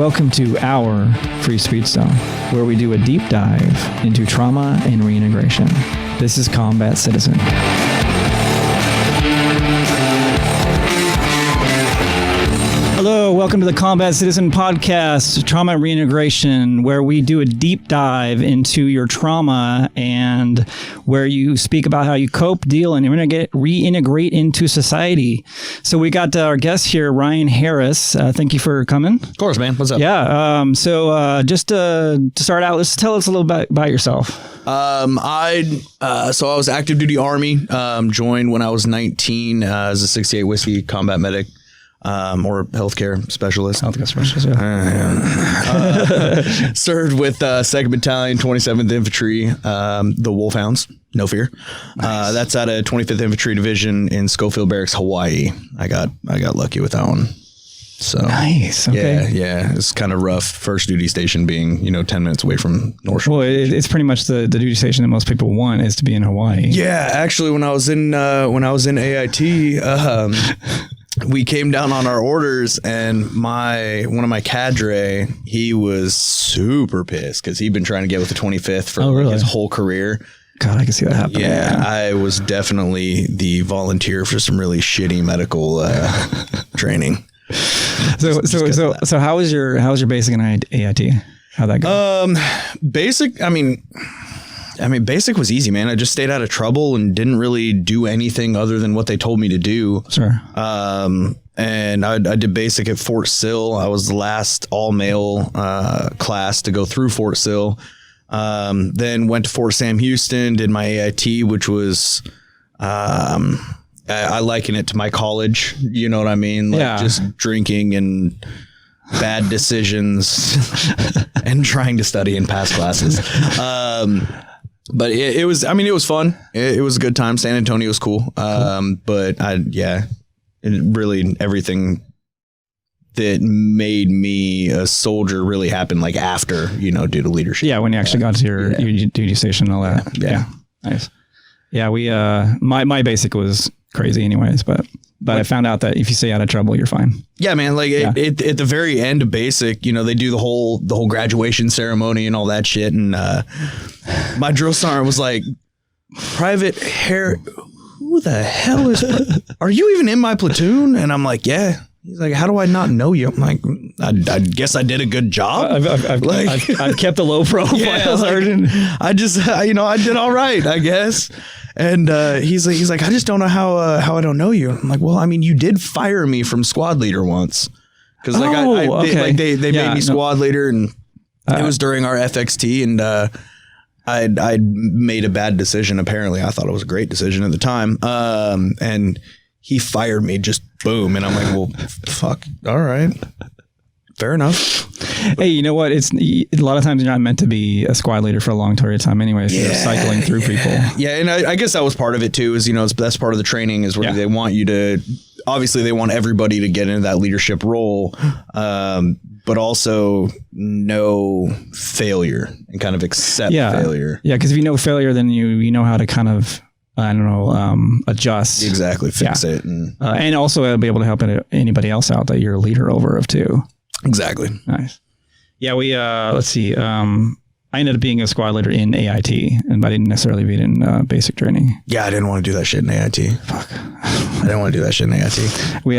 Welcome to our Free Speech Zone, where we do a deep dive into trauma and reintegration. This is Combat Citizen. Hello, welcome to the Combat Citizen podcast, Trauma and Reintegration, where we do a deep dive into your trauma and where you speak about how you cope, deal, and reintegrate into society. So we got our guest here, Ryan Harris. Thank you for coming. Of course, man. What's up? Yeah. So just to start out, let's tell us a little bit about yourself. I was active duty Army. Joined when I was 19 as a 68 Whiskey combat medic. Or healthcare specialist. Healthcare specialist, yeah. Served with 2nd Battalion, 27th Infantry, the Wolfhounds, no fear. Nice. That's at a 25th Infantry Division in Schofield Barracks, Hawaii. I got lucky with that one. So nice. Okay. Yeah. It's kind of rough. First duty station being, 10 minutes away from North Shore. Well, it's pretty much the duty station that most people want is to be in Hawaii. Yeah, actually, when I was in AIT, we came down on our orders, and one of my cadre, he was super pissed because he'd been trying to get with the 25th for his whole career. God, I can see that happening. Yeah, I was definitely the volunteer for some really shitty medical training. So how was your basic in AIT? How'd that go? Basic was easy, man. I just stayed out of trouble and didn't really do anything other than what they told me to do. Sure. And I did basic at Fort Sill. I was the last all-male class to go through Fort Sill. Then went to Fort Sam Houston, did my AIT, which was, I liken it to my college. You know what I mean? Just drinking and bad decisions and trying to study and pass classes. But it was fun. It was a good time. San Antonio was cool. But everything that made me a soldier really happened like after, due to leadership. Yeah. When you actually got to your duty station and all that. Yeah. Nice. Yeah. We, my basic was crazy anyways, but I found out that if you stay out of trouble, you're fine. Yeah, man. At the very end of basic, they do the whole graduation ceremony and all that shit. And my drill sergeant was like, Private Harris, who the hell is, are you even in my platoon? And I'm like, yeah. He's like, how do I not know you? I'm like, I guess I did a good job. I've kept a low profile. Yeah, I did all right, I guess. And he's like, I just don't know how I don't know you. I'm like, well, you did fire me from squad leader once, because they made me squad leader, and it was during our FXT, and I made a bad decision. Apparently, I thought it was a great decision at the time, and he fired me just boom, and I'm like, well, fuck, all right. Fair enough. Hey, you know what? It's a lot of times you're not meant to be a squad leader for a long period of time anyways. You're cycling through people. Yeah. And I guess that was part of it too, is, that's part of the training is where they want you to, obviously they want everybody to get into that leadership role, but also know failure and kind of accept failure. Yeah. Because if you know failure, then you know how to kind of, adjust. Exactly. Fix it. And also be able to help anybody else out that you're a leader over of too. Exactly. Nice. Yeah, we let's see. I ended up being a squad leader in AIT, but I didn't necessarily be in basic training. Yeah, I didn't want to do that shit in AIT. Fuck. I didn't want to do that shit in AIT. We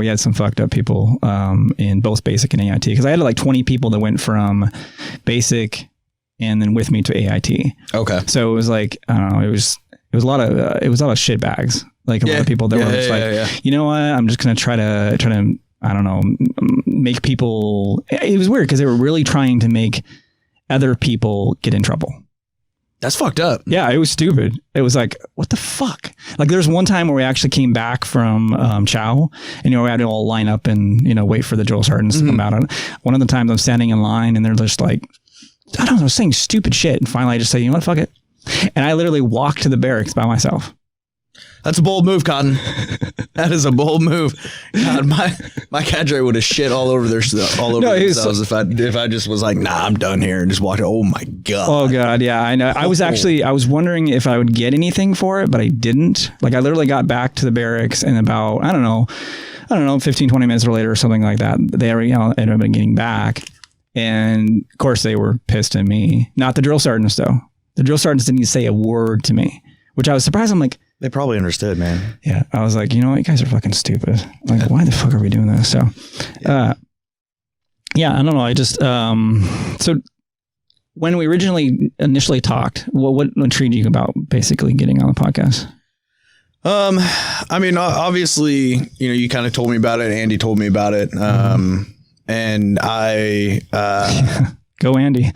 had some fucked up people in both basic and AIT, because I had like 20 people that went from basic and then with me to AIT. Okay. So it was like, I don't know, it was a lot of shit bags. Like a lot of people that were just you know what? I'm just gonna try to I don't know, make people. It was weird because they were really trying to make other people get in trouble. That's fucked up. Yeah, it was stupid. It was like, what the fuck? Like there's one time where we actually came back from Chow, and we had to all line up and wait for the drill sergeants to come out. And one of the times I'm standing in line and they're just like, I don't know, saying stupid shit. And finally I just say, you know what, fuck it. And I literally walked to the barracks by myself. That's a bold move, Cotton. That is a bold move. God, my cadre would have shit all over themselves if I just was like, nah, I'm done here, and just walked. Oh my God. Oh God, yeah, I know. I was wondering if I would get anything for it, but I didn't. Like I literally got back to the barracks and about, I don't know, I don't know, 15, 20 minutes later or something like that, they already ended up getting back. And of course they were pissed at me. Not the drill sergeants though. The drill sergeants didn't even say a word to me, which I was surprised. I'm like, they probably understood, man. Yeah. I was like, you know what? You guys are fucking stupid. Like, why the fuck are we doing this? So, yeah, I don't know. I just, so when we initially talked, what intrigued you about basically getting on the podcast? I mean, obviously, you know, you kind of told me about it. Andy told me about it. And I, go Andy.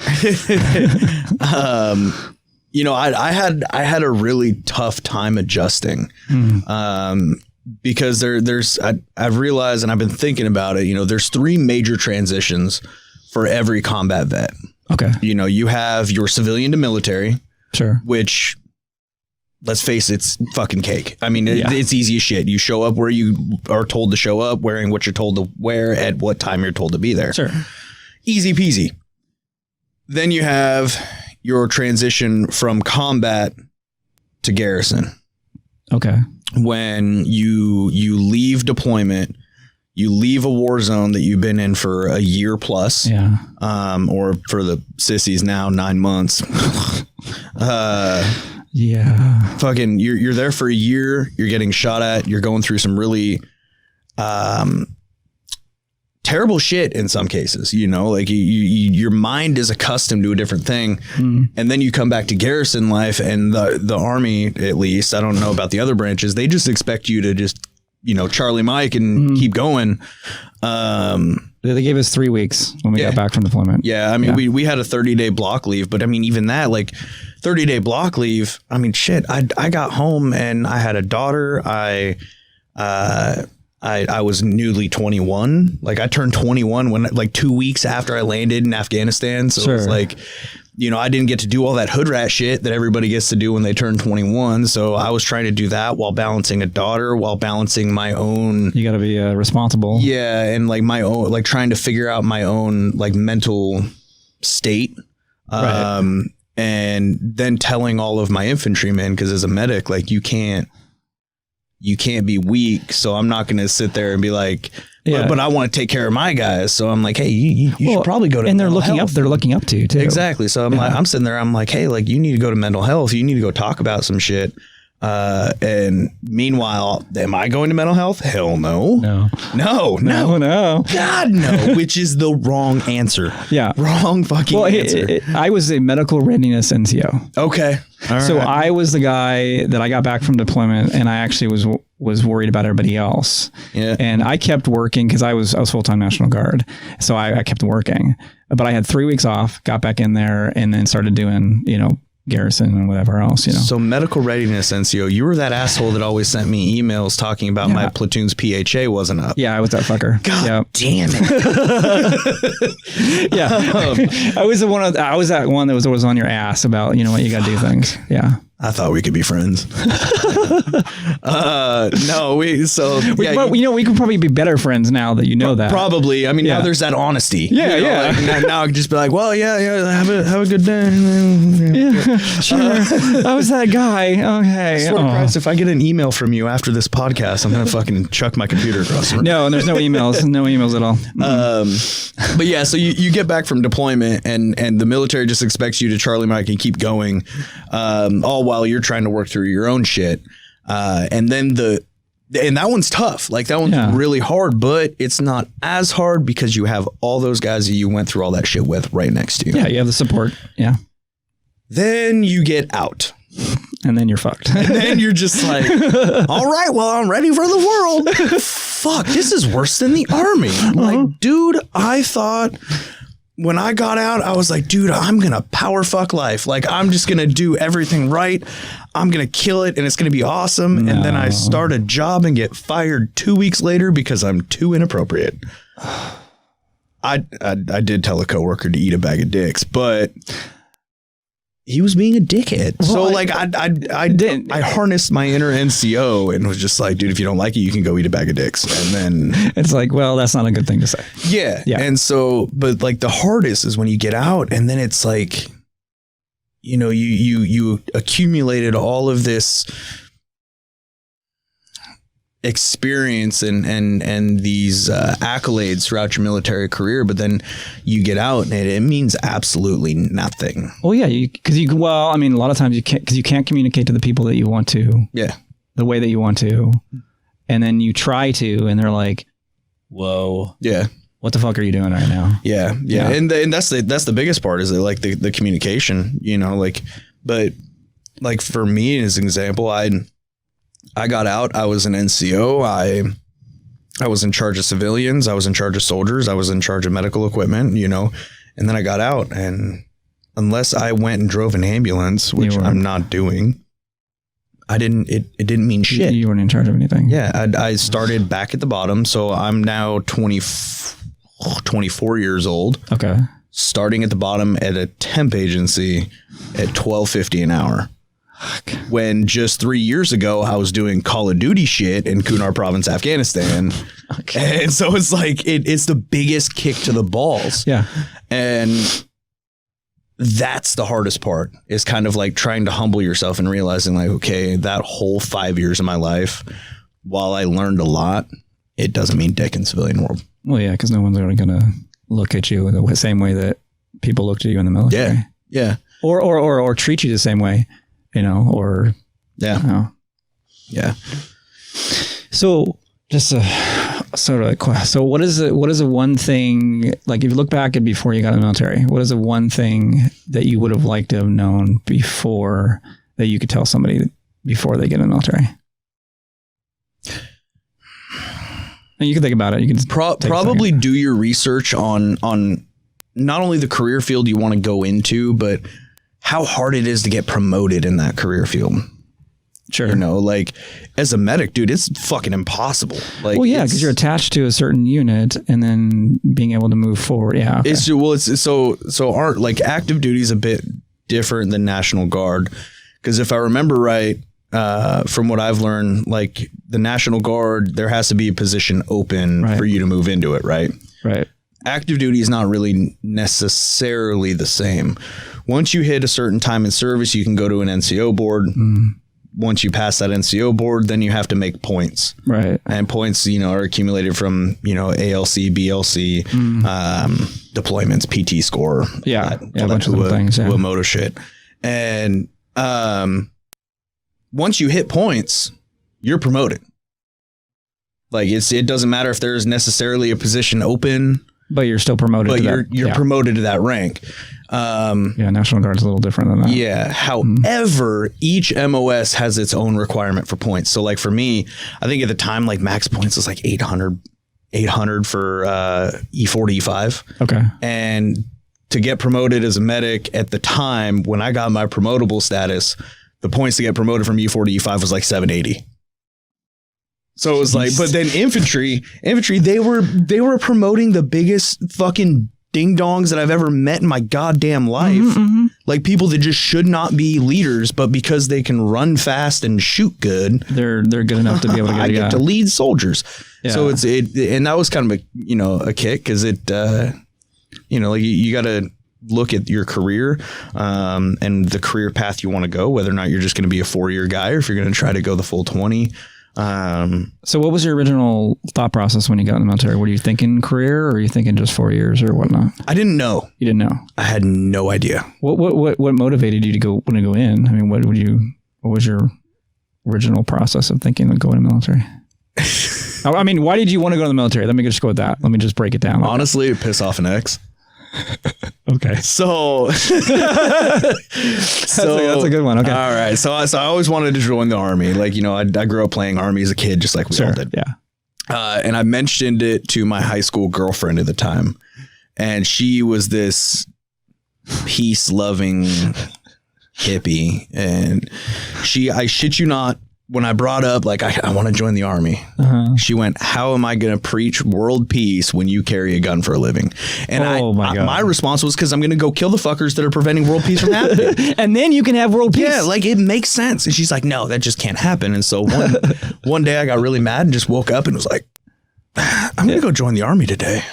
You know, I had a really tough time adjusting, because I've realized, and I've been thinking about it, you know, there's 3 major transitions for every combat vet. Okay. You know, you have your civilian to military, sure, which, let's face it, it's fucking cake. I mean, it's easy as shit. You show up where you are told to show up, wearing what you're told to wear at what time you're told to be there. Sure. Easy peasy. Then you have your transition from combat to garrison. Okay. When you leave deployment, you leave a war zone that you've been in for a year plus. Yeah. Or for the sissies now, 9 months. Yeah. Fucking, you're there for a year. You're getting shot at. You're going through some really terrible shit in some cases. You know, like your mind is accustomed to a different thing, and then you come back to garrison life, and the Army, at least, I don't know about the other branches, they just expect you to just, you know, Charlie Mike and keep going. They gave us 3 weeks when we got back from deployment. Yeah, I mean, we had a 30-day block leave, but I mean, even that, like 30-day block leave, I mean, shit, I got home and I had a daughter. I was newly 21. Like, I turned 21 when, like, 2 weeks after I landed in Afghanistan. So it was like, you know, I didn't get to do all that hood rat shit that everybody gets to do when they turn 21. So I was trying to do that while balancing a daughter, while balancing my own. You got to be responsible. Yeah. And like my own, like trying to figure out my own like mental state. Right. And then telling all of my infantrymen, because as a medic, like you can't be weak. So I'm not going to sit there and be like, but I want to take care of my guys. So I'm like, hey, you should probably go to and they're looking health. up. They're looking up to you too. Exactly. So I'm sitting there. I'm like, hey, like you need to go to mental health. You need to go talk about some shit. And meanwhile, am I going to mental health? Hell no. No. God, no. Which is the wrong answer. Yeah. Wrong fucking answer. I was a medical readiness NCO. Okay. So I was the guy that I got back from deployment, and I actually was worried about everybody else. Yeah. And I kept working because I was full-time National Guard. So I kept working, but I had 3 weeks off, got back in there, and then started doing, you know, garrison and whatever else, you know. So medical readiness NCO, you were that asshole that always sent me emails talking about my platoon's PHA wasn't up. Yeah, I was that fucker. God damn it. I was that one that was always on your ass about, you know what, you got to do things. Yeah. I thought we could be friends. No, we could probably be better friends now that you know that. Probably. I mean, now there's that honesty. Yeah, you know, like, now I can just be like, well, have a good day. Yeah, sure. I was that guy. Okay. I swear to Christ, if I get an email from you after this podcast, I'm gonna fucking chuck my computer across the room. No, there's no emails. No emails at all. But yeah, so you get back from deployment, and the military just expects you to Charlie Mike and keep going, all while you're trying to work through your own shit. And then that one's tough. Like that one's really hard, but it's not as hard because you have all those guys that you went through all that shit with right next to you. Yeah, you have the support. Yeah. Then you get out. And then you're fucked. And then you're just like, all right, well, I'm ready for the world. Fuck, this is worse than the Army. I'm like, dude, I thought when I got out, I was like, dude, I'm going to power fuck life. Like, I'm just going to do everything right. I'm going to kill it and it's going to be awesome. No. And then I start a job and get fired 2 weeks later because I'm too inappropriate. I did tell a coworker to eat a bag of dicks, but he was being a dickhead. Well, so like I harnessed my inner NCO and was just like, dude, if you don't like it, you can go eat a bag of dicks. And then it's like, well, that's not a good thing to say. Yeah. And so, but like the hardest is when you get out and then it's like, you know, you accumulated all of this experience and these accolades throughout your military career, but then you get out and it means absolutely nothing. Well, yeah, well, I mean, a lot of times you can't communicate to the people that you want to. Yeah. The way that you want to. And then you try to, and they're like, whoa. Yeah. What the fuck are you doing right now? Yeah. And that's the biggest part is like the communication, you know, like, but like for me as an example, I got out, I was an NCO. I was in charge of civilians. I was in charge of soldiers. I was in charge of medical equipment, you know, and then I got out, and unless I went and drove an ambulance, which I'm not doing, it didn't mean shit. You weren't in charge of anything. Yeah. I started back at the bottom. So I'm now 24 years old. Okay. Starting at the bottom at a temp agency at $12.50 an hour. Fuck. When just 3 years ago, I was doing Call of Duty shit in Kunar Province, Afghanistan. Okay. And so it's like, it's the biggest kick to the balls. Yeah. And that's the hardest part, is kind of like trying to humble yourself and realizing like, okay, that whole 5 years of my life, while I learned a lot, it doesn't mean dick in civilian world. Well, yeah, because no one's really going to look at you the same way that people looked at you in the military. Yeah. Yeah. Or treat you the same way, you know, or. Yeah. You know. Yeah. So just so what is the one thing, like if you look back at before you got in the military, what is the one thing that you would have liked to have known before that you could tell somebody before they get in the military? And you can think about it. You can probably do your research on not only the career field you want to go into, but how hard it is to get promoted in that career field. Sure. You know, like as a medic, dude, it's fucking impossible. Like, well, yeah, because you're attached to a certain unit and then being able to move forward. Yeah. Okay. So our like active duty is a bit different than National Guard, because if I remember right, from what I've learned, like the National Guard, there has to be a position open for you to move into it. Right. Right. Active duty is not really necessarily the same. Once you hit a certain time in service, you can go to an NCO board. Once you pass that NCO board, then you have to make points. Right. And points, you know, are accumulated from, you know, ALC, BLC, deployments, PT score. Yeah. A bunch of things. Yeah. Moto shit. And once you hit points, you're promoted. Like it doesn't matter if there's necessarily a position open, but you're still promoted. But you're promoted to that rank. National Guard's a little different than that. Yeah. However, each MOS has its own requirement for points. So like for me, I think at the time, like max points was like 800 for E4 to E5. Okay. And to get promoted as a medic at the time when I got my promotable status, the points to get promoted from E4 to E5 was like 780. So it was like, but then infantry, they were promoting the biggest fucking ding dongs that I've ever met in my goddamn life. Like people that just should not be leaders, but because they can run fast and shoot good, they're good enough to be able to get to lead soldiers. Yeah. So and that was kind of a kick, because it like you got to look at your career and the career path you want to go, whether or not you're just going to be a 4-year guy or if you're going to try to go the full 20. So what was your original thought process when you got in the military? Were you thinking career, or were you thinking just 4 years or whatnot? I didn't know. You didn't know? I had no idea. What motivated you to want to go in? I mean, what was your original process of thinking of going to the military? I mean, why did you want to go to the military? Let me just go with that. Let me just break it down. Honestly, to piss off an ex. Okay. So that's a good one. Okay. All right. So I always wanted to join the Army. Like, I grew up playing Army as a kid, just like we all did. Yeah. And I mentioned it to my high school girlfriend at the time. And she was this peace-loving hippie. And I shit you not, when I brought up, like, I want to join the Army, she went, how am I going to preach world peace when you carry a gun for a living? And my response was, because I'm going to go kill the fuckers that are preventing world peace from happening. And then you can have world peace. Yeah, like, it makes sense. And she's like, no, that just can't happen. And so one day I got really mad and just woke up and was like, I'm going to go join the Army today.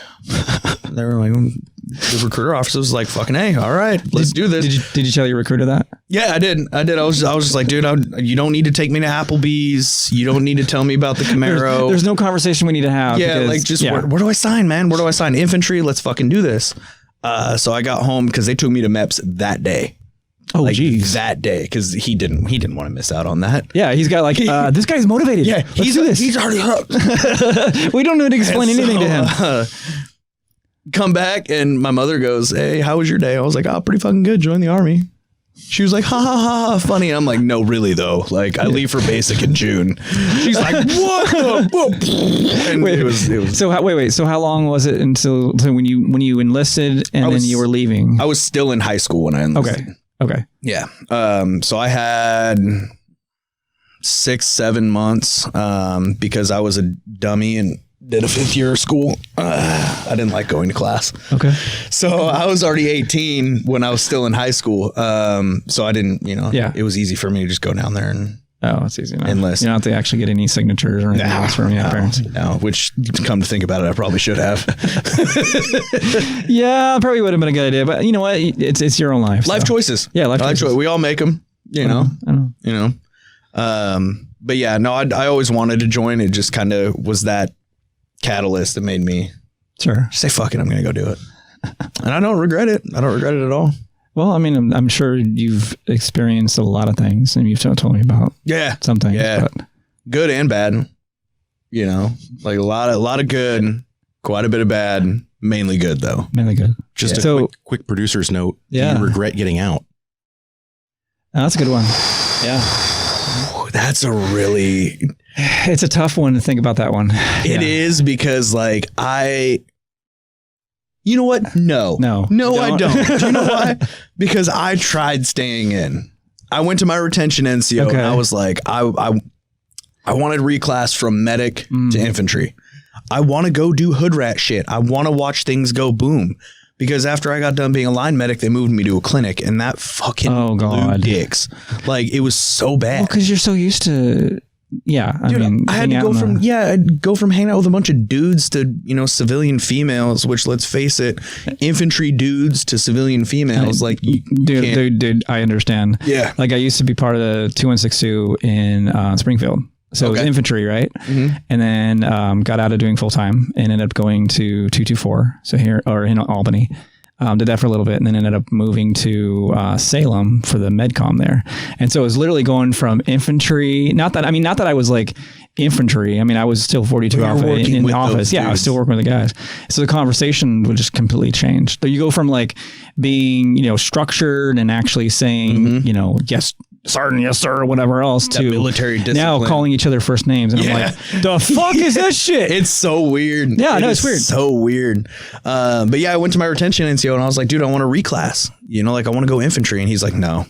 They were like, the recruiter officer was like, fucking hey, all right, let's do this. Did you tell your recruiter that? Yeah, I did. I was just like, dude, you don't need to take me to Applebee's. You don't need to tell me about the Camaro. There's no conversation we need to have. Yeah, because, like just where do I sign, man? Where do I sign? Infantry. Let's fucking do this. So I got home because they took me to MEPS that day. Oh, like, geez. that day, because he didn't want to miss out on that. Yeah, he's got like this guy's motivated. Yeah, let's do this. He's already hooked. We don't need to explain anything to him. Come back and my mother goes, hey, how was your day? I was like, oh, pretty fucking good. Join the Army. She was like, ha ha ha, funny. I'm like, no, really though. Like, I leave for basic in June. She's like, what the? And wait, it was. So wait. So how long was it until when you enlisted and then you were leaving? I was still in high school when I enlisted. Okay. Yeah. So I had 6-7 months because I was a dummy and did a 5th year of school. I didn't like going to class. Okay. So I was already 18 when I was still in high school. So I didn't, it was easy for me to just go down there and it's easy enough. Enlist. You don't have to actually get any signatures or anything else from your parents. No, which, come to think about it, I probably should have. Yeah, probably would have been a good idea. But you know what? It's your own life. Life choices. Yeah, life choices. We all make them, I know. But yeah, no, I always wanted to join. It just kind of was that catalyst that made me say, fuck it, I'm going to go do it. And I don't regret it. I don't regret it at all. Well, I mean, I'm sure you've experienced a lot of things and you've told me about some things. Yeah. But. Good and bad, like a lot of good, quite a bit of bad, mainly good though. Mainly good. Just a quick producer's note. Yeah. Do you regret getting out? Oh, that's a good one. Yeah. That's it's a tough one to think about that one. It is because you know what? No, I don't. Do you know why? Because I tried staying in. I went to my retention NCO and I was like, I wanted reclass from medic to infantry. I want to go do hood rat shit. I want to watch things go boom. Because after I got done being a line medic, they moved me to a clinic and that fucking blew dicks. Like it was so bad. Well, because you're so used to... Yeah, I mean, I had to go from I'd go from hanging out with a bunch of dudes to civilian females. Which, let's face it, infantry dudes to civilian females. Like, dude, I understand. Yeah, like I used to be part of the 2162 in Springfield, so it was infantry, right? Mm-hmm. And then got out of doing full time and ended up going to 224. So here or in Albany. Did that for a little bit and then ended up moving to Salem for the MedCom there. And so it was literally going from infantry, not that I was like infantry. I mean, I was still 42 Alpha in the office. Yeah, I was still working with the guys. So the conversation would just completely change. So you go from like being, structured and actually saying, yes, Sergeant, yes, sir, or whatever else, that to military discipline. Now calling each other first names. And I'm like, the fuck is that shit? It's so weird. Yeah, it's weird. So weird. But yeah, I went to my retention NCO and I was like, dude, I want to reclass. I want to go infantry. And he's like, no.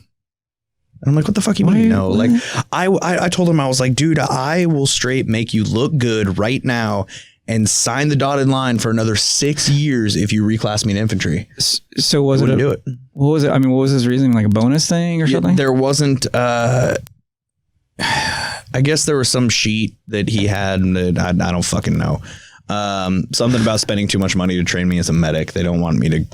And I'm like, what the fuck you mean no? Like, I told him, I was like, dude, I will straight make you look good right now and sign the dotted line for another 6 years if you reclass me in infantry. So was it do it? What was it? I mean, what was his reasoning? Like a bonus thing or something? There wasn't. I guess there was some sheet that he had that I don't fucking know. Something about spending too much money to train me as a medic. They don't want me to,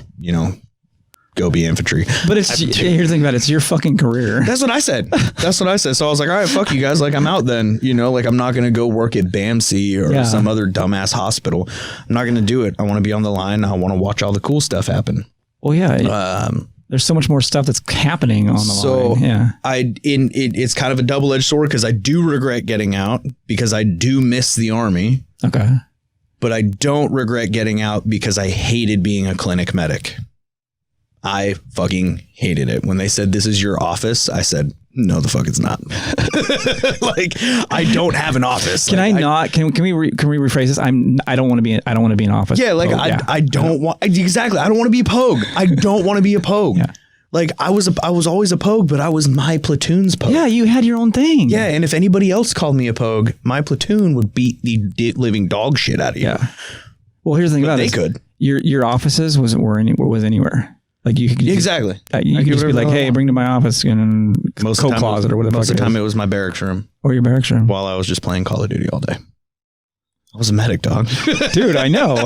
go be infantry. But here's the thing about it. It's your fucking career. That's what I said. So I was like, all right, fuck you guys. Like, I'm out then, like I'm not going to go work at BAMC or some other dumbass hospital. I'm not going to do it. I want to be on the line. I want to watch all the cool stuff happen. Well, yeah. There's so much more stuff that's happening on the line. Yeah. It's kind of a double-edged sword because I do regret getting out because I do miss the Army. Okay. But I don't regret getting out because I hated being a clinic medic. I fucking hated it. When they said, this is your office, I said, no, the fuck it's not. Like, I don't have an office. Can we rephrase this? I don't want to be in office. Yeah. Like I don't want, exactly. I don't want to be a pogue. I don't want to be a pogue. Yeah. Like I was always a pogue, but I was my platoon's pogue. Yeah. You had your own thing. Yeah. And if anybody else called me a pogue, my platoon would beat the living dog shit out of you. Yeah. Well, here's the thing about it. They could. Your offices was anywhere. Like you could exactly. You could just be like, hey, bring to my office and coat closet or whatever. Most of the time it was my barracks room or your barracks room while I was just playing Call of Duty all day. I was a medic, dog. Dude, I know.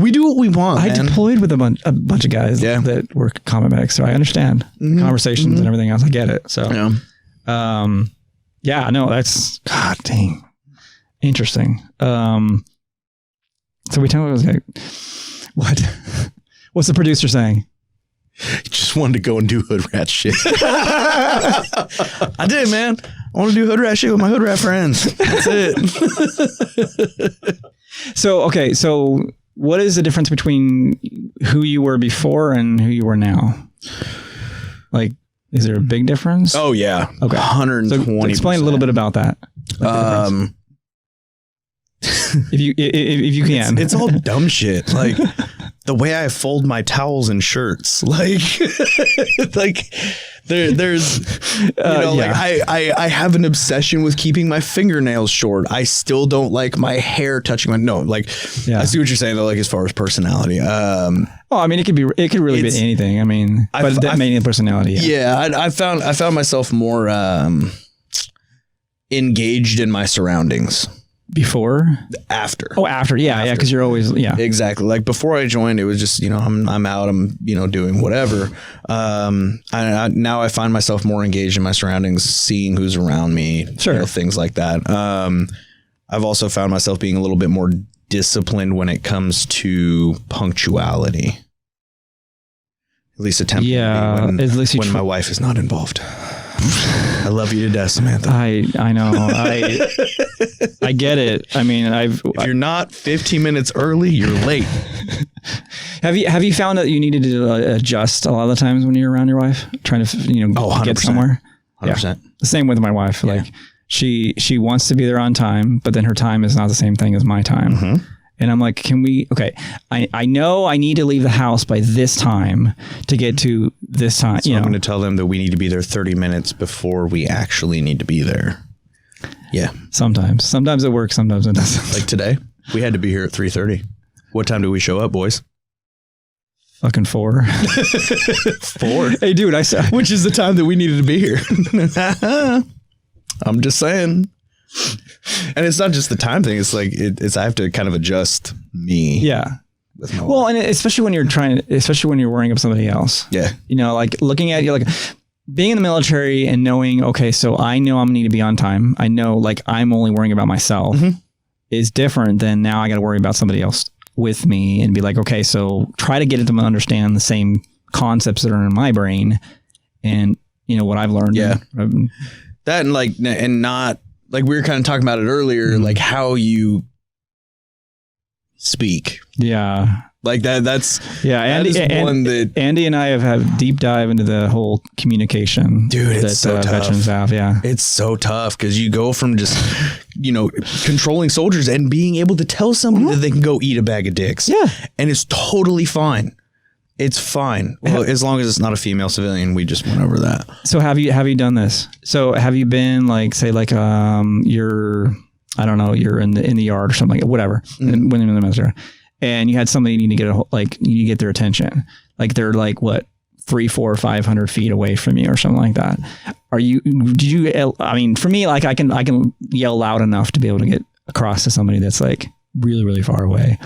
We do what we want, I man. deployed with a bunch of guys that were combat medics, so I understand conversations and everything else. I get it. So, no, that's God dang interesting. So we tell us what? What's the producer saying? Just wanted to go and do hood rat shit. I did, man. I want to do hood rat shit with my hood rat friends. That's it. So what is the difference between who you were before and who you are now? Like, is there a big difference? Oh yeah. Okay. 120%. So explain a little bit about that. If you can. It's all dumb shit. Like the way I fold my towels and shirts. Like there's I have an obsession with keeping my fingernails short. I still don't like my hair touching my I see what you're saying though, like as far as personality. I mean, it could really be anything. I mean, but that main personality. Yeah, I found myself more engaged in my surroundings. Before? After. Oh, after. Yeah, because you're always, Exactly. Like before I joined, it was just, I'm out, I'm, doing whatever. Now I find myself more engaged in my surroundings, seeing who's around me, things like that. I've also found myself being a little bit more disciplined when it comes to punctuality. At least attempting to be when my wife is not involved. I love you to death, Samantha. I know. I get it. I mean, if you're not 15 minutes early, you're late. Have you found that you needed to adjust a lot of the times when you're around your wife, trying to get somewhere? 100%. Yeah. The same with my wife. Yeah. Like she wants to be there on time, but then her time is not the same thing as my time. Mm-hmm. And I'm like, I know I need to leave the house by this time to get to this time. So I'm going to tell them that we need to be there 30 minutes before we actually need to be there. Yeah. Sometimes it works. Sometimes it doesn't. Like today, we had to be here at 3:30. What time do we show up, boys? Fucking 4. 4. Hey, dude, I said, which is the time that we needed to be here. I'm just saying. And it's not just the time thing. It's like I have to kind of adjust me. Yeah. Well, and especially when you're worrying up somebody else. Yeah. Like looking at you, like being in the military and knowing, okay, so I know I'm gonna need to be on time. I know, like, I'm only worrying about myself is different than now I got to worry about somebody else with me and be like, okay, so try to get them to understand the same concepts that are in my brain and what I've learned. Yeah. That and not. Like we were kind of talking about it earlier, like how you speak. Yeah. Like that's Andy and I have had deep dive into the whole communication. Dude, it's so tough. Veterans have. Yeah. It's so tough because you go from just, controlling soldiers and being able to tell somebody that they can go eat a bag of dicks. Yeah. And it's totally fine. It's fine. Well, as long as it's not a female civilian, we just went over that. So have you done this? So have you been like, say like, you're in the yard or something, like whatever, when you're in the military and you had somebody you need to get their attention. Like they're like, what, 300, 400, 500 feet away from you or something like that. I mean, for me, like I can yell loud enough to be able to get across to somebody that's like really, really far away.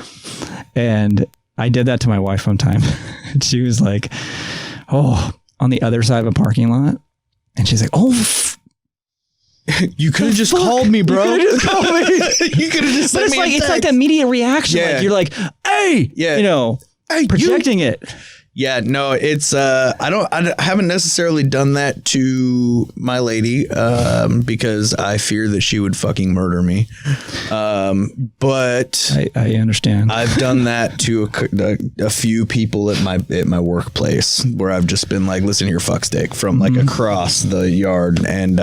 And I did that to my wife one time. She was like, on the other side of a parking lot. And she's like, you could have just called me, bro. You could have just sent me a text. It's like the immediate reaction. Yeah. Like you're like, hey, hey, projecting it. Yeah, no, it's I haven't necessarily done that to my lady because I fear that she would fucking murder me. But I understand. I've done that to a few people at my workplace where I've just been like, listen here, fuckstick, from like across the yard. And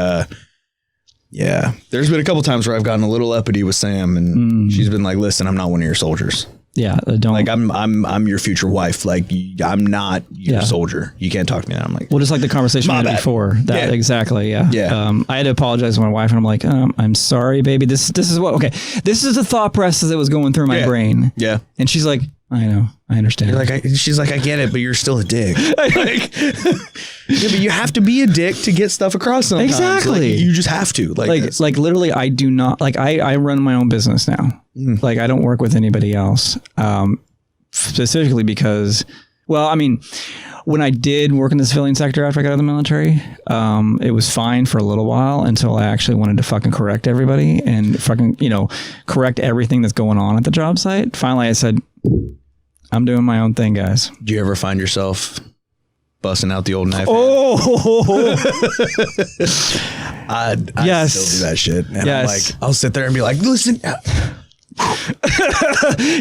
yeah, there's been a couple times where I've gotten a little uppity with Sam and she's been like, listen, I'm not one of your soldiers. Yeah, don't. Like I'm your future wife. Like I'm not your soldier. You can't talk to me. And I'm like, well, just like the conversation we had before. That exactly. Yeah. Yeah. I had to apologize to my wife, and I'm like, I'm sorry, baby. This is what. Okay, this is the thought process that was going through my brain. Yeah. And she's like, I know. I understand. She's like, I get it, but you're still a dick. Like, yeah, but you have to be a dick to get stuff across sometimes. Exactly. Like, you just have to. Like literally, I do not, like, I run my own business now. Like, I don't work with anybody else. Specifically because, well, I mean, when I did work in the civilian sector after I got out of the military, it was fine for a little while until I actually wanted to fucking correct everybody and fucking, correct everything that's going on at the job site. Finally, I said, I'm doing my own thing, guys. Do you ever find yourself busting out the old knife? Oh, I yes. still do that shit. And yes. I'm like, I'll sit there and be like, listen.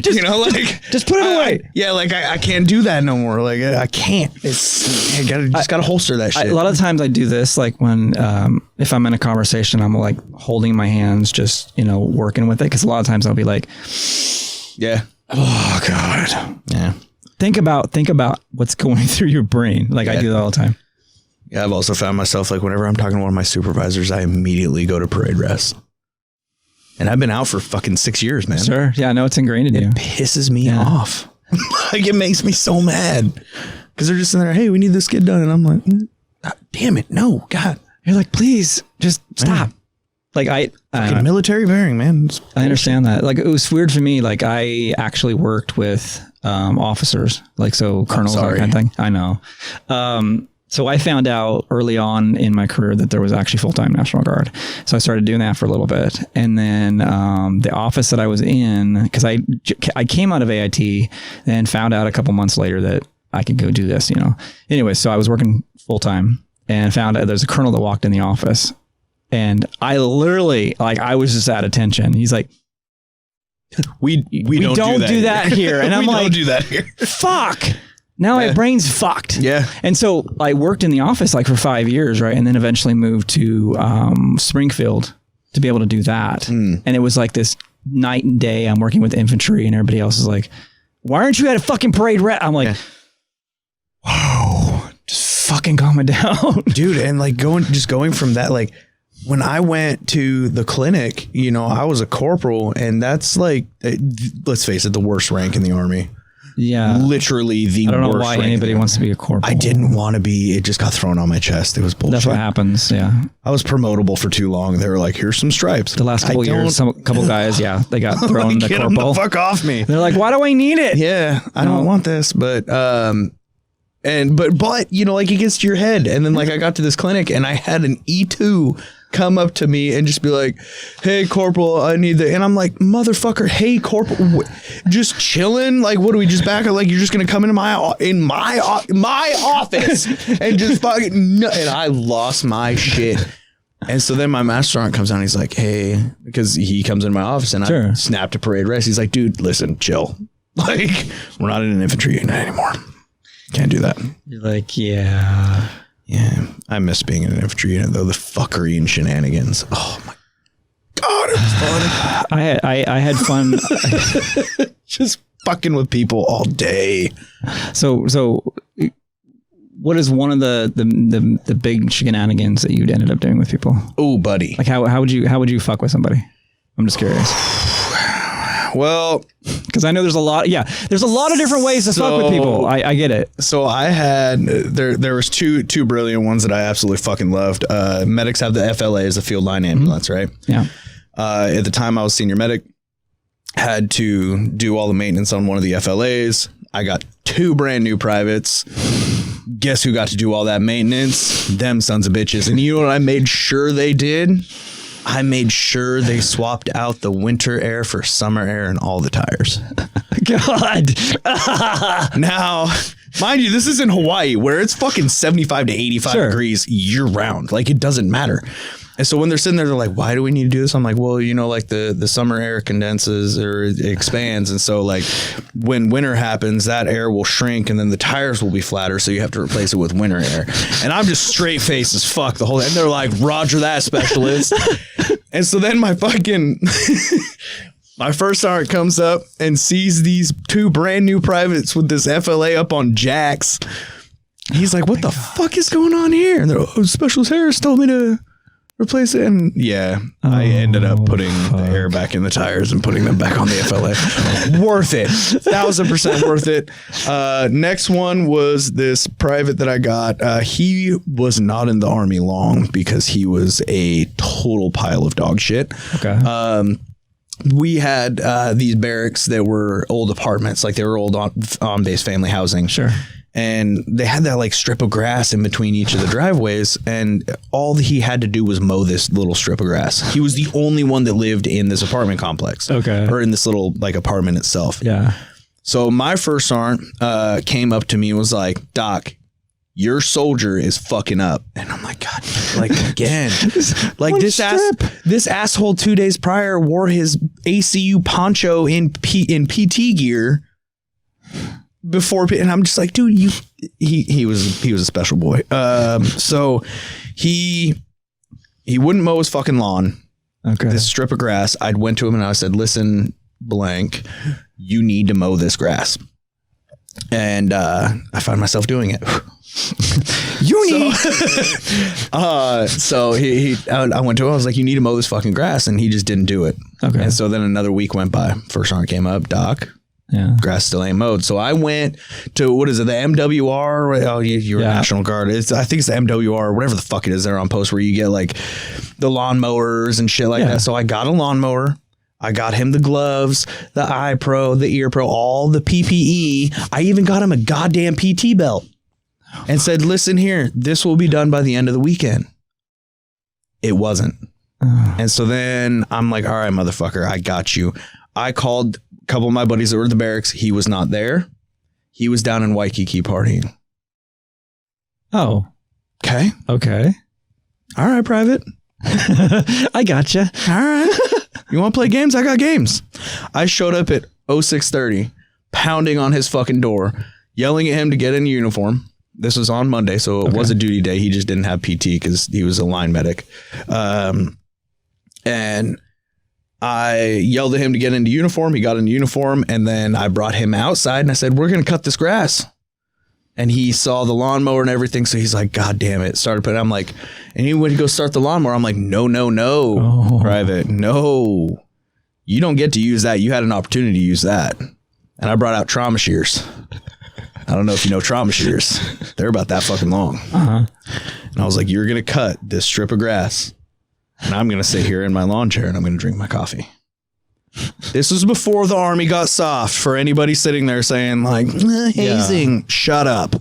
just put it away. I can't do that no more. Like, I can't. It's gotta holster that shit. A lot of times I do this, like when if I'm in a conversation, I'm like holding my hands, just working with it, because a lot of times I'll be like, yeah, oh god, yeah. Think about what's going through your brain. Like, I do that all the time. Yeah, I've also found myself, like, whenever I'm talking to one of my supervisors, I immediately go to parade rest. And I've been out for fucking 6 years, man. Sure. Yeah, I know it's ingrained in you. It pisses me off. Like, it makes me so mad. Because they're just in there, hey, we need this get done. And I'm like, damn it, no, God. You're like, please, just stop. Like, fucking military bearing, man. I understand that. Like, it was weird for me. Like, I actually worked with officers, like, so colonels, that kind of thing. I know. So I found out early on in my career that there was actually full-time National Guard. So I started doing that for a little bit. And then the office that I was in, because I came out of AIT and found out a couple months later that I could go do this, Anyway, so I was working full-time and found out there's a colonel that walked in the office. And I literally, like, I was just at attention. He's like, we don't do that here. And I'm like, don't do that here. Fuck. Now my brain's fucked. Yeah. And so I worked in the office like for 5 years, right? And then eventually moved to Springfield to be able to do that. And it was like this night and day. I'm working with infantry and everybody else is like, why aren't you at a fucking parade? I'm like, whoa, just fucking calm it down. Dude, and like going from that, like when I went to the clinic, I was a corporal, and that's like, let's face it, the worst rank in the Army. Yeah. Literally the worst. I don't know why anybody wants to be a corporal. I didn't want to be. It just got thrown on my chest. It was bullshit. That's what happens. Yeah. I was promotable for too long. They were like, here's some stripes. The last couple years, a couple guys, they got thrown the corporal. Fuck off me. They're like, why do I need it? Yeah. I don't want this. But, like, it gets to your head. And then, like, I got to this clinic and I had an E2 come up to me and just be like, hey, corporal, I need the, and I'm like, motherfucker, hey, corporal, just chilling. Like, what do we just back up? Like, you're just going to come into my office and just fucking, no. And I lost my shit. And so then my master sergeant comes down and he's like, hey, because he comes in my office and I snapped a parade rest. He's like, dude, listen, chill. Like, we're not in an infantry unit anymore. Can't do that. You're like, yeah. Yeah, I miss being in an infantry unit, though. The fuckery and shenanigans. Oh my God, it was fun. I had fun. Just fucking with people all day. So what is one of the big shenanigans that you ended up doing with people? Oh, buddy. Like how would you fuck with somebody? I'm just curious. Well, because I know there's a lot of different ways to fuck with people. I get it. So I had there was two brilliant ones that I absolutely fucking loved. Medics have the FLA as a field line ambulance, right? Yeah. At the time I was senior medic, had to do all the maintenance on one of the FLAs. I got 2 brand new privates. Guess who got to do all that maintenance? Them sons of bitches. And you know what I made sure they did? I made sure they swapped out the winter air for summer air and all the tires. God. Now, mind you, this is in Hawaii where it's fucking 75 to 85 degrees year round. Like, it doesn't matter. And so when they're sitting there, they're like, why do we need to do this? I'm like, well, like the summer air condenses or it expands. And so like when winter happens, that air will shrink and then the tires will be flatter. So you have to replace it with winter air. And I'm just straight faced as fuck the whole time. And they're like, Roger that, specialist. And so then my first sergeant comes up and sees these 2 brand new privates with this FLA up on jacks. He's like, what the fuck is going on here? And they're, Specialist Harris told me to replace it. And I ended up putting the air back in the tires and putting them back on the FLA. Worth it. 1,000% worth it. Next one was this private that I got. He was not in the Army long because he was a total pile of dog shit. Okay. We had these barracks that were old apartments, like they were old on-base family housing. Sure. And they had that like strip of grass in between each of the driveways. And all he had to do was mow this little strip of grass. He was the only one that lived in this apartment complex. Okay. Or in this little like apartment itself. Yeah. So my first sergeant came up to me and was like, Doc, your soldier is fucking up. And I'm like, God, like again, like this asshole 2 days prior wore his ACU poncho in PT gear before. And I'm just like, dude, he was a special boy. So he wouldn't mow his fucking lawn. Okay. This strip of grass. I went to him and I said, listen, blank, you need to mow this grass. And I find myself doing it. So I went to him. I was like, you need to mow this fucking grass, and he just didn't do it. Okay. And so then another week went by. First sergeant came up, Doc. Yeah. Grass still ain't mowed. So I went to, what is it, the MWR? Oh, you're National Guard. I think it's the MWR, whatever the fuck it is there on post where you get like the lawnmowers and shit like that. So I got a lawnmower. I got him the gloves, the eye pro, the ear pro, all the PPE. I even got him a goddamn PT belt and said, listen here, this will be done by the end of the weekend. It wasn't. And so then I'm like, all right, motherfucker, I got you. I called a couple of my buddies that were at the barracks. He was not there. He was down in Waikiki partying. Oh. Okay. Okay. All right, private. I gotcha. All right. You want to play games? I got games. I showed up at 06:30, pounding on his fucking door, yelling at him to get in uniform. This was on Monday, so it was a duty day. He just didn't have PT because he was a line medic. And I yelled at him to get into uniform. He got into uniform, and then I brought him outside, and I said, we're going to cut this grass. And he saw the lawnmower and everything, so he's like, God damn it. Started putting, I'm like, and he went to go start the lawnmower. I'm like, no, private, no. You don't get to use that. You had an opportunity to use that. And I brought out trauma shears. I don't know if you know trauma shears. They're about that fucking long. And I was like, you're going to cut this strip of grass, and I'm going to sit here in my lawn chair, and I'm going to drink my coffee. This was before the Army got soft. For anybody sitting there saying like, hazing, shut up.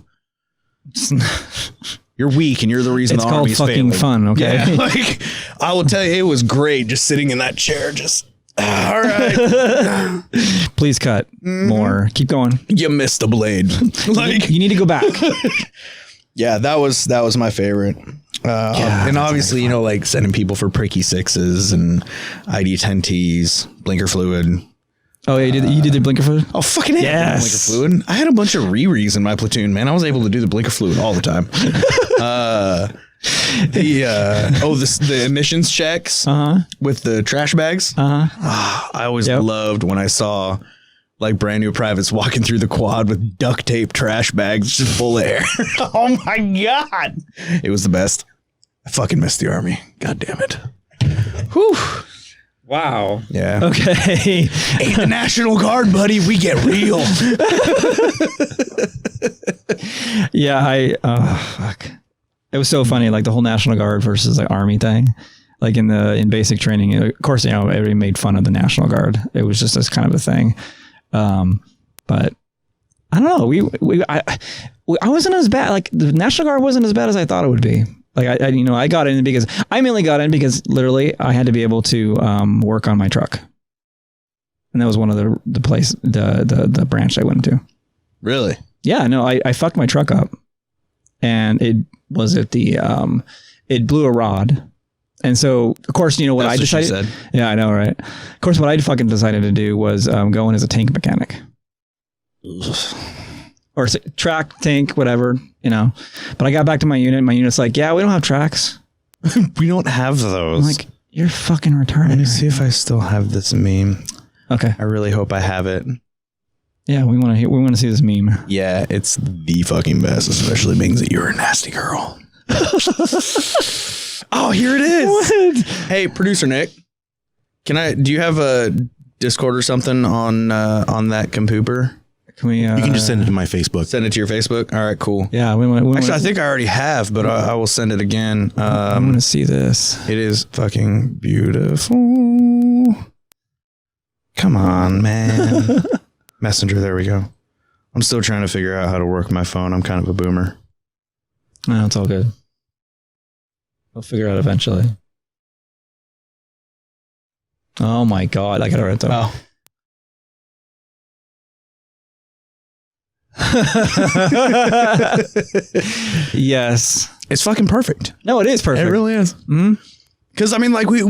You're weak, and you're the reason it's the called Army's fucking failing. fun. Okay. Yeah, like I will tell you, it was great just sitting in that chair. Just all right. Please cut more. Keep going. You missed the blade. Like You need to go back. yeah, that was my favorite. And obviously, you know, like sending people for pricky sixes and ID10Ts, blinker fluid. Oh, yeah, you did the blinker fluid? Oh, fucking hell. Yes. Blinker fluid. I had a bunch of Riris in my platoon, man. I was able to do the blinker fluid all the time. The emissions checks with the trash bags. I always loved when I saw like brand new privates walking through the quad with duct tape trash bags just full of air. Oh my God. It was the best. I fucking missed the Army. God damn it. Whew. Wow. Yeah. Okay. Ain't the National Guard, buddy. We get real. Yeah, fuck. It was so funny, like the whole National Guard versus like Army thing. Like in basic training, of course, you know, everybody made fun of the National Guard. It was just this kind of a thing. But I don't know. I wasn't as bad. Like the National Guard wasn't as bad as I thought it would be. Like I got in because I mainly got in because literally I had to be able to work on my truck, and that was one of the branch I went into. Really? Yeah. No, I fucked my truck up, and it was at the it blew a rod. And so, of course, you know what I decided. What she said. Yeah, I know, right? Of course, what I fucking decided to do was go in as a tank mechanic, or track, tank, whatever, you know. But I got back to my unit. My unit's like, yeah, we don't have tracks. We don't have those. I'm like, you're fucking retarded. Let me see if I still have this meme. Okay. I really hope I have it. Yeah, we want to see this meme. Yeah, it's the fucking best, especially being that you're a nasty girl. Oh, here it is. What? Hey, producer Nick, do you have a Discord or something on that compooper? Can we? You can just send it to my Facebook. Send it to your Facebook. All right, cool. Yeah, actually, I think I already have, but I will send it again. I want to see this. It is fucking beautiful. Come on, man. Messenger. There we go. I'm still trying to figure out how to work my phone. I'm kind of a boomer. No, it's all good. We'll figure it out eventually. Oh my God. I got it right there. Oh. Yes. It's fucking perfect. No, it is perfect. It really is. Mm-hmm. Because I mean, like we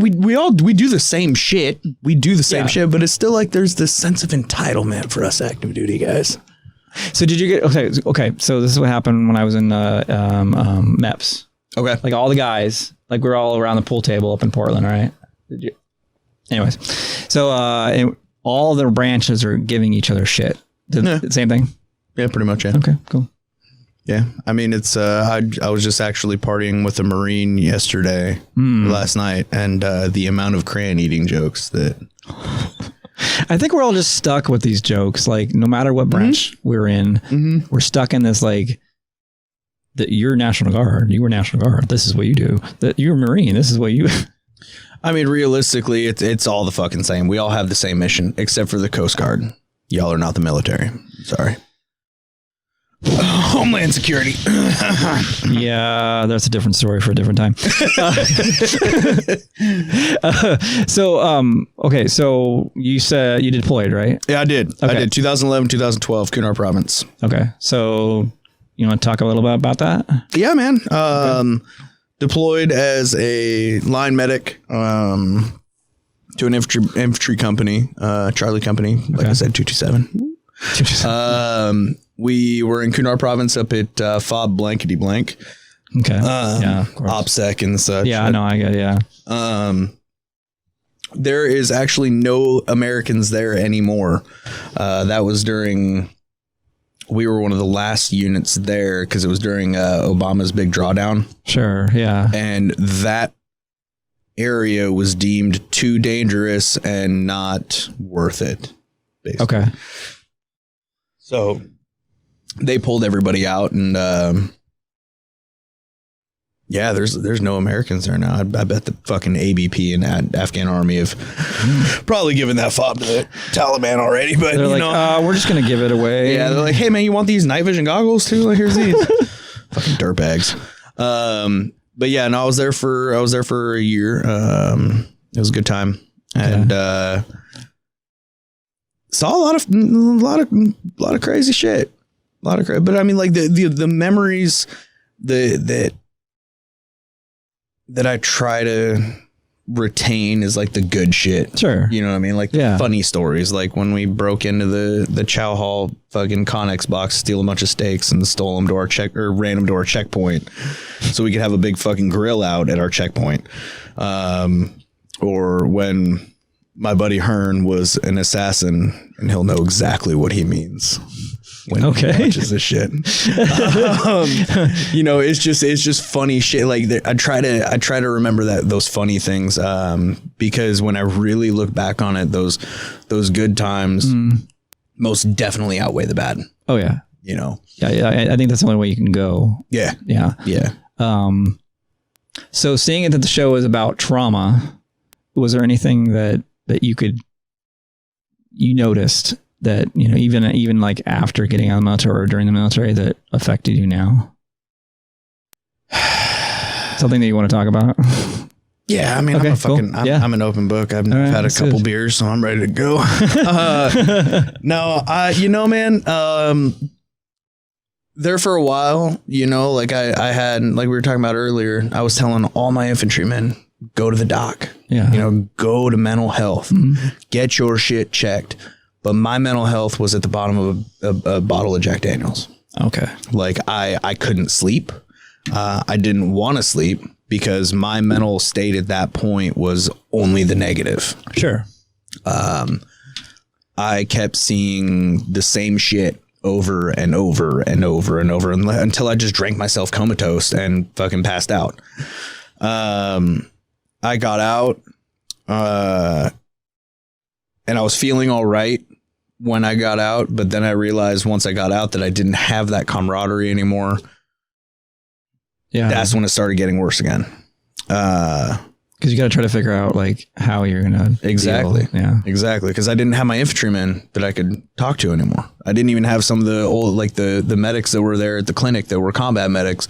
do the same shit. We do the same shit, but it's still like there's this sense of entitlement for us active duty guys. So did you get okay? So this is what happened when I was in MEPS. Okay, like all the guys, like we're all around the pool table up in Portland, right? Anyways, so all their branches are giving each other shit. The same thing. Yeah, pretty much. Yeah. Okay, cool. Yeah, I mean, it's I was just actually partying with a Marine last night, and the amount of crayon eating jokes that. I think we're all just stuck with these jokes. Like, no matter what branch we're in, we're stuck in this, like, that you're National Guard. You were National Guard. This is what you do. That you're a Marine. This is what you. I mean, realistically, it's all the fucking same. We all have the same mission, except for the Coast Guard. Y'all are not the military. Sorry. Homeland Security. Yeah, that's a different story for a different time. Okay, so you said you deployed, right? Yeah, I did. Okay. I did 2011, 2012, Kunar Province. Okay, so you want to talk a little bit about that? Yeah, man. Deployed as a line medic to an infantry company, Charlie Company, like I said, 227. We were in Kunar Province up at FOB blankety blank. Okay. Yeah, of course. OPSEC and such. Yeah, I know. I get it. Yeah. There is actually no Americans there anymore. That was during. We were one of the last units there because it was during Obama's big drawdown. Sure. Yeah. And that area was deemed too dangerous and not worth it. Basically. Okay. So they pulled everybody out, and there's no Americans there now. I bet the fucking ABP and Afghan army have probably given that fob to the Taliban already. But they're like, we're just gonna give it away. Yeah, they're like, hey man, you want these night vision goggles too? Like, here's these. Fucking dirtbags. But yeah, no, I was there for a year. It was a good time, and saw a lot of crazy shit. But I mean, like the memories that I try to retain is like the good shit. Sure. You know what I mean? Like the funny stories, like when we broke into the Chow Hall fucking Connex box, steal a bunch of steaks and stole them to our ran them to our checkpoint so we could have a big fucking grill out at our checkpoint. Or when my buddy Hearn was an assassin, and he'll know exactly what he means when he watches this shit. It's just funny shit. Like I try to remember those funny things because when I really look back on it, those good times most definitely outweigh the bad. Oh yeah. You know. Yeah. I think that's the only way you can go. Yeah. Yeah. Yeah. So seeing that the show is about trauma, was there anything that you noticed that, you know, even like after getting out of the military or during the military that affected you now? Something that you want to talk about? Yeah, I mean, okay, I'm an open book. I've had a couple beers, so I'm ready to go. Man, there for a while, you know, like I had, like we were talking about earlier, I was telling all my infantrymen, go to the doc. Yeah. You know, go to mental health. Get your shit checked. But my mental health was at the bottom of a bottle of Jack Daniels. Okay. Like I couldn't sleep. I didn't want to sleep because my mental state at that point was only the negative. Sure. I kept seeing the same shit over and over and over and over until I just drank myself comatose and fucking passed out. I got out, and I was feeling all right when I got out, but then I realized once I got out that I didn't have that camaraderie anymore. Yeah. That's when it started getting worse again. Because you got to try to figure out like how you're gonna Exactly. deal. Yeah, exactly. Because I didn't have my infantrymen that I could talk to anymore. I didn't even have some of the old, like the medics that were there at the clinic that were combat medics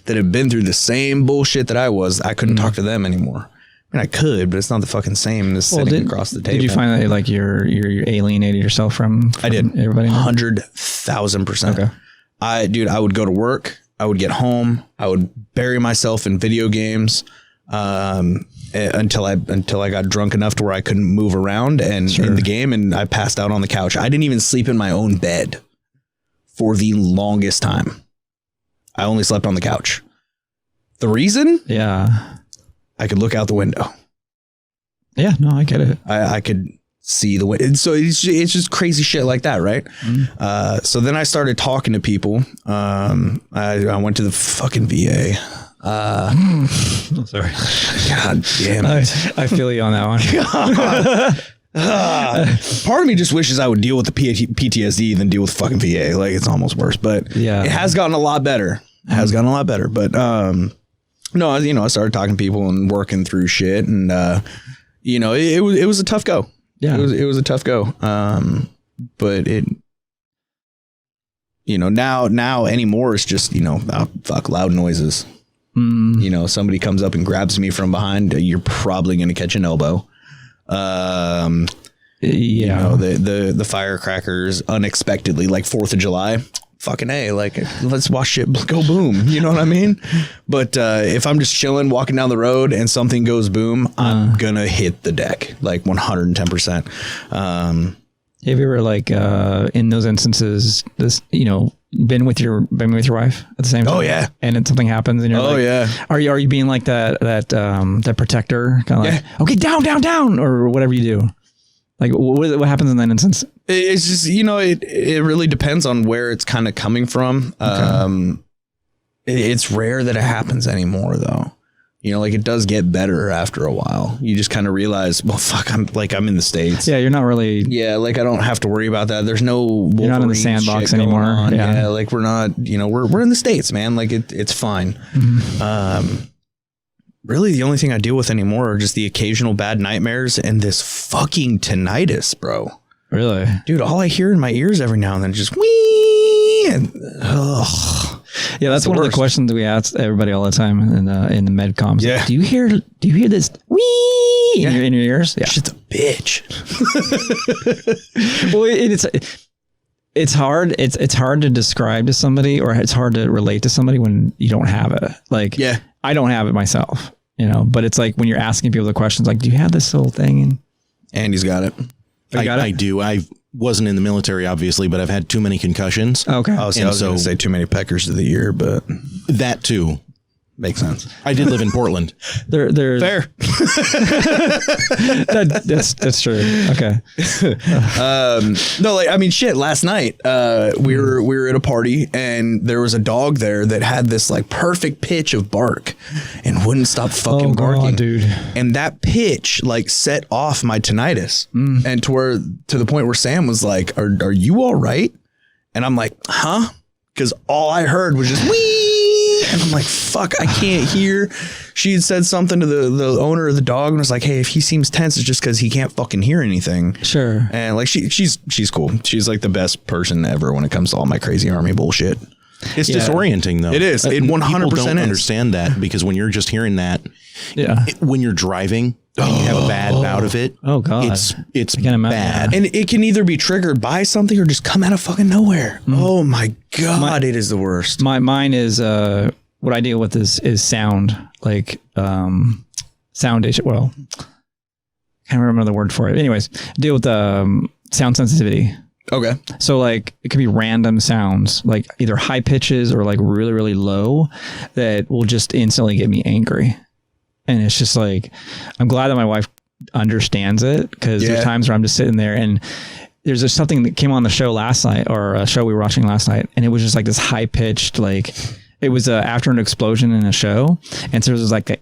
that had been through the same bullshit that I was. I couldn't talk to them anymore. I mean, I could, but it's not the fucking same as sitting across the table. Did you find that like you're alienated yourself from I did. Everybody 100,000%. Okay. I would go to work. I would get home. I would bury myself in video games. Until I got drunk enough to where I couldn't move around and in the game, and I passed out on the couch. I didn't even sleep in my own bed for the longest time. I only slept on the couch. The reason? Yeah. I could look out the window. Yeah, no, I get it. I could see the window. So it's just crazy shit like that, right? Mm. So then I started talking to people. I went to the fucking VA. Sorry. God damn it. I feel you on that one. Part of me just wishes I would deal with the PTSD than deal with fucking VA. Like, it's almost worse, but yeah, it has gotten a lot better. But no, I started talking to people and working through shit, and it was a tough go. Yeah, it was a tough go. But it, now anymore it's just fuck loud noises. Somebody comes up and grabs me from behind, you're probably going to catch an elbow. The firecrackers unexpectedly, like 4th of July, fucking A, like, let's watch shit go boom. You know what I mean? But if I'm just chilling, walking down the road and something goes boom, I'm going to hit the deck like 110%. Have you ever like in those instances, been with your wife at the same time? Oh yeah. And then something happens and you're are you being like that protector kind of like, okay, down, or whatever you do? Like what happens in that instance? It's just, it really depends on where it's kind of coming from. Okay. It's rare that it happens anymore though. Like it does get better after a while. You just kind of realize, well, fuck, I'm in the States. Yeah, you're not really. Yeah, like I don't have to worry about that. There's no Wolverine. You're not in the sandbox anymore. Yeah, like we're not. We're in the States, man. Like it's fine. Mm-hmm. Really, the only thing I deal with anymore are just the occasional bad nightmares and this fucking tinnitus, bro. Really, dude. All I hear in my ears every now and then is just wee and ugh. Yeah, that's one of the questions we ask everybody all the time in the med comms. Yeah. Like, do you hear this wee in your ears? Yeah. Shit's a bitch. Well, it's hard. It's hard to describe to somebody, or it's hard to relate to somebody when you don't have it. Like, yeah, I don't have it myself, but it's like when you're asking people the questions, like, do you have this whole thing? And Andy's got it. I do. I wasn't in the military, obviously, but I've had too many concussions. Okay. I was going to say too many peckers of the year, but that too makes sense. I did live in Portland. There's fair. That's true. Okay. No, like, I mean, shit, last night, we were at a party and there was a dog there that had this like perfect pitch of bark and wouldn't stop fucking barking. Dude. And that pitch like set off my tinnitus and to the point where Sam was like, are you all right? And I'm like, huh? Because all I heard was just wee. And I'm like, fuck, I can't hear. She had said something to the owner of the dog and was like, hey, if he seems tense, it's just because he can't fucking hear anything. Sure. And like she's cool. She's like the best person ever when it comes to all my crazy army bullshit. It's disorienting though. It is. It 100% People don't understand that, because when you're just hearing that, when you're driving and you have a bad bout of it, oh god, it's bad. And it can either be triggered by something or just come out of fucking nowhere. Oh my god, it is the worst. Mine is what I deal with is sound, like sound issue. Well, can't remember the word for it. Anyways, deal with sound sensitivity. Okay. So like it could be random sounds, like either high pitches or like really, really low, that will just instantly get me angry. And it's just like, I'm glad that my wife understands it, because there's times where I'm just sitting there and there's just something that came on the show last night, or a show we were watching last night. And it was just like this high pitched, like it was after an explosion in a show. And so there was like a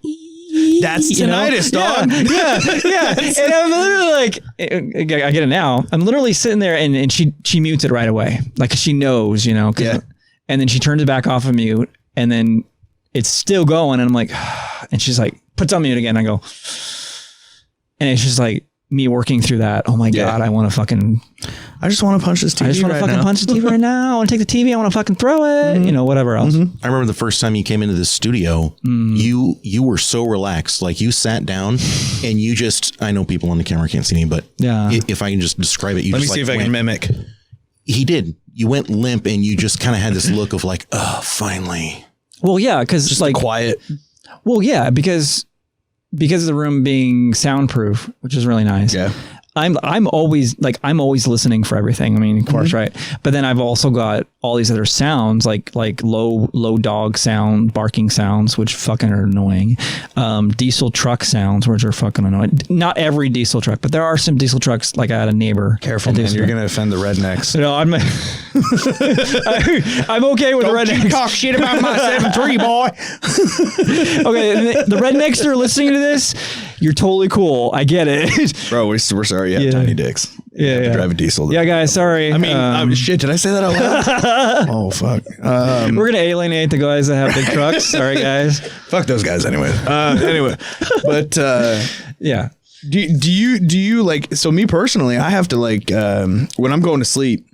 That's tinnitus, dog. Yeah. And I'm literally like, I get it now. I'm literally sitting there and she mutes it right away. Like she knows, you know. Yeah. And then she turns it back off of mute and then it's still going. And I'm like, and she's like, puts on mute again. I go, and it's just like me working through that. Oh my God, I want to fucking... I just want to punch this TV. I just want to fucking punch the TV right now. I want to take the TV. I want to fucking throw it. You know, whatever else. I remember the first time you came into the studio, you were so relaxed. Like you sat down and you just, I know people on the camera can't see me, but if I can just describe it, you Let just me see if I can mimic. He did. You went limp and you just kind of had this look of like, oh, finally. Well, yeah, because Just like quiet. Well, yeah, because of the room being soundproof, which is really nice. Yeah. I'm always listening for everything. I mean, of course, right. But then I've also got all these other sounds like low dog sound, barking sounds, which fucking are annoying. Diesel truck sounds, which are fucking annoying. Not every diesel truck, but there are some diesel trucks. Like I had a neighbor. Careful, man. You're going to offend the rednecks. No, I'm okay with the rednecks. Don't you talk shit about my 7.3, boy. Okay, the rednecks that are listening to this, you're totally cool. I get it. Bro, we're sorry you have tiny dicks. You have to drive a diesel. Yeah, guys, sorry. I mean, shit, did I say that out loud? Oh, fuck. We're going to alienate the guys that have big trucks. Sorry, guys. Fuck those guys anyway. But yeah. Do you like, so me personally, I have to like, when I'm going to sleep,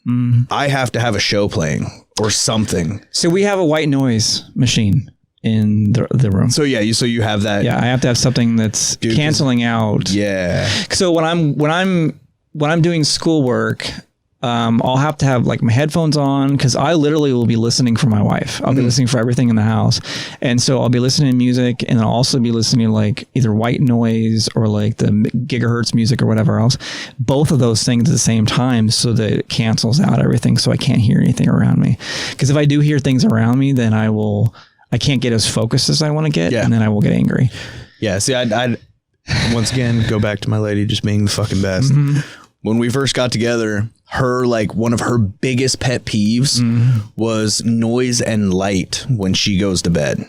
I have to have a show playing or something. So we have a white noise machine in the room. So yeah, you have that. Yeah, I have to have something that's canceling out. Yeah. So when I'm doing schoolwork, I'll have to have like my headphones on because I literally will be listening for my wife. I'll be listening for everything in the house. And so I'll be listening to music and I'll also be listening to like either white noise or like the gigahertz music or whatever else. Both of those things at the same time so that it cancels out everything so I can't hear anything around me. Because if I do hear things around me, then I can't get as focused as I want to get and then I will get angry. Yeah. See, I'd once again go back to my lady just being the fucking best. When we first got together, her like one of her biggest pet peeves was noise and light when she goes to bed.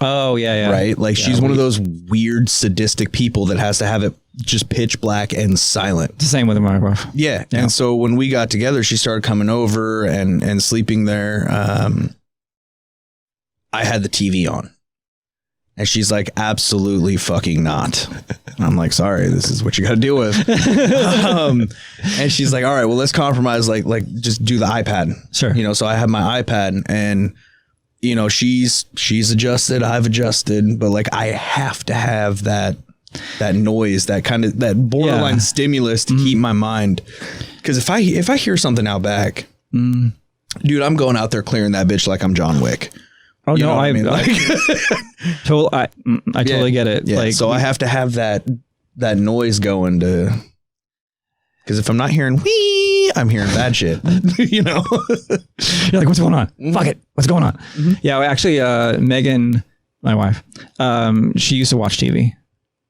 Oh yeah. Right. Like she's one of those weird sadistic people that has to have it just pitch black and silent. It's the same with my wife. Yeah. And so when we got together, she started coming over and sleeping there. I had the TV on and she's like, absolutely fucking not. And I'm like, sorry, this is what you got to deal with. And she's like, all right, well, let's compromise. Like just do the iPad. Sure. You know, so I have my iPad and, you know, she's adjusted. I've adjusted, but like, I have to have that noise, that kind of, that borderline stimulus to keep my mind. Cause if I hear something out back, dude, I'm going out there clearing that bitch like I'm John Wick. Oh, you no, I mean? I totally get it. Yeah. Like, so I have to have that noise going to, because if I'm not hearing wee, I'm hearing bad shit. You know, you're like, what's going on? Fuck it, what's going on? Yeah, actually, Megan, my wife, she used to watch TV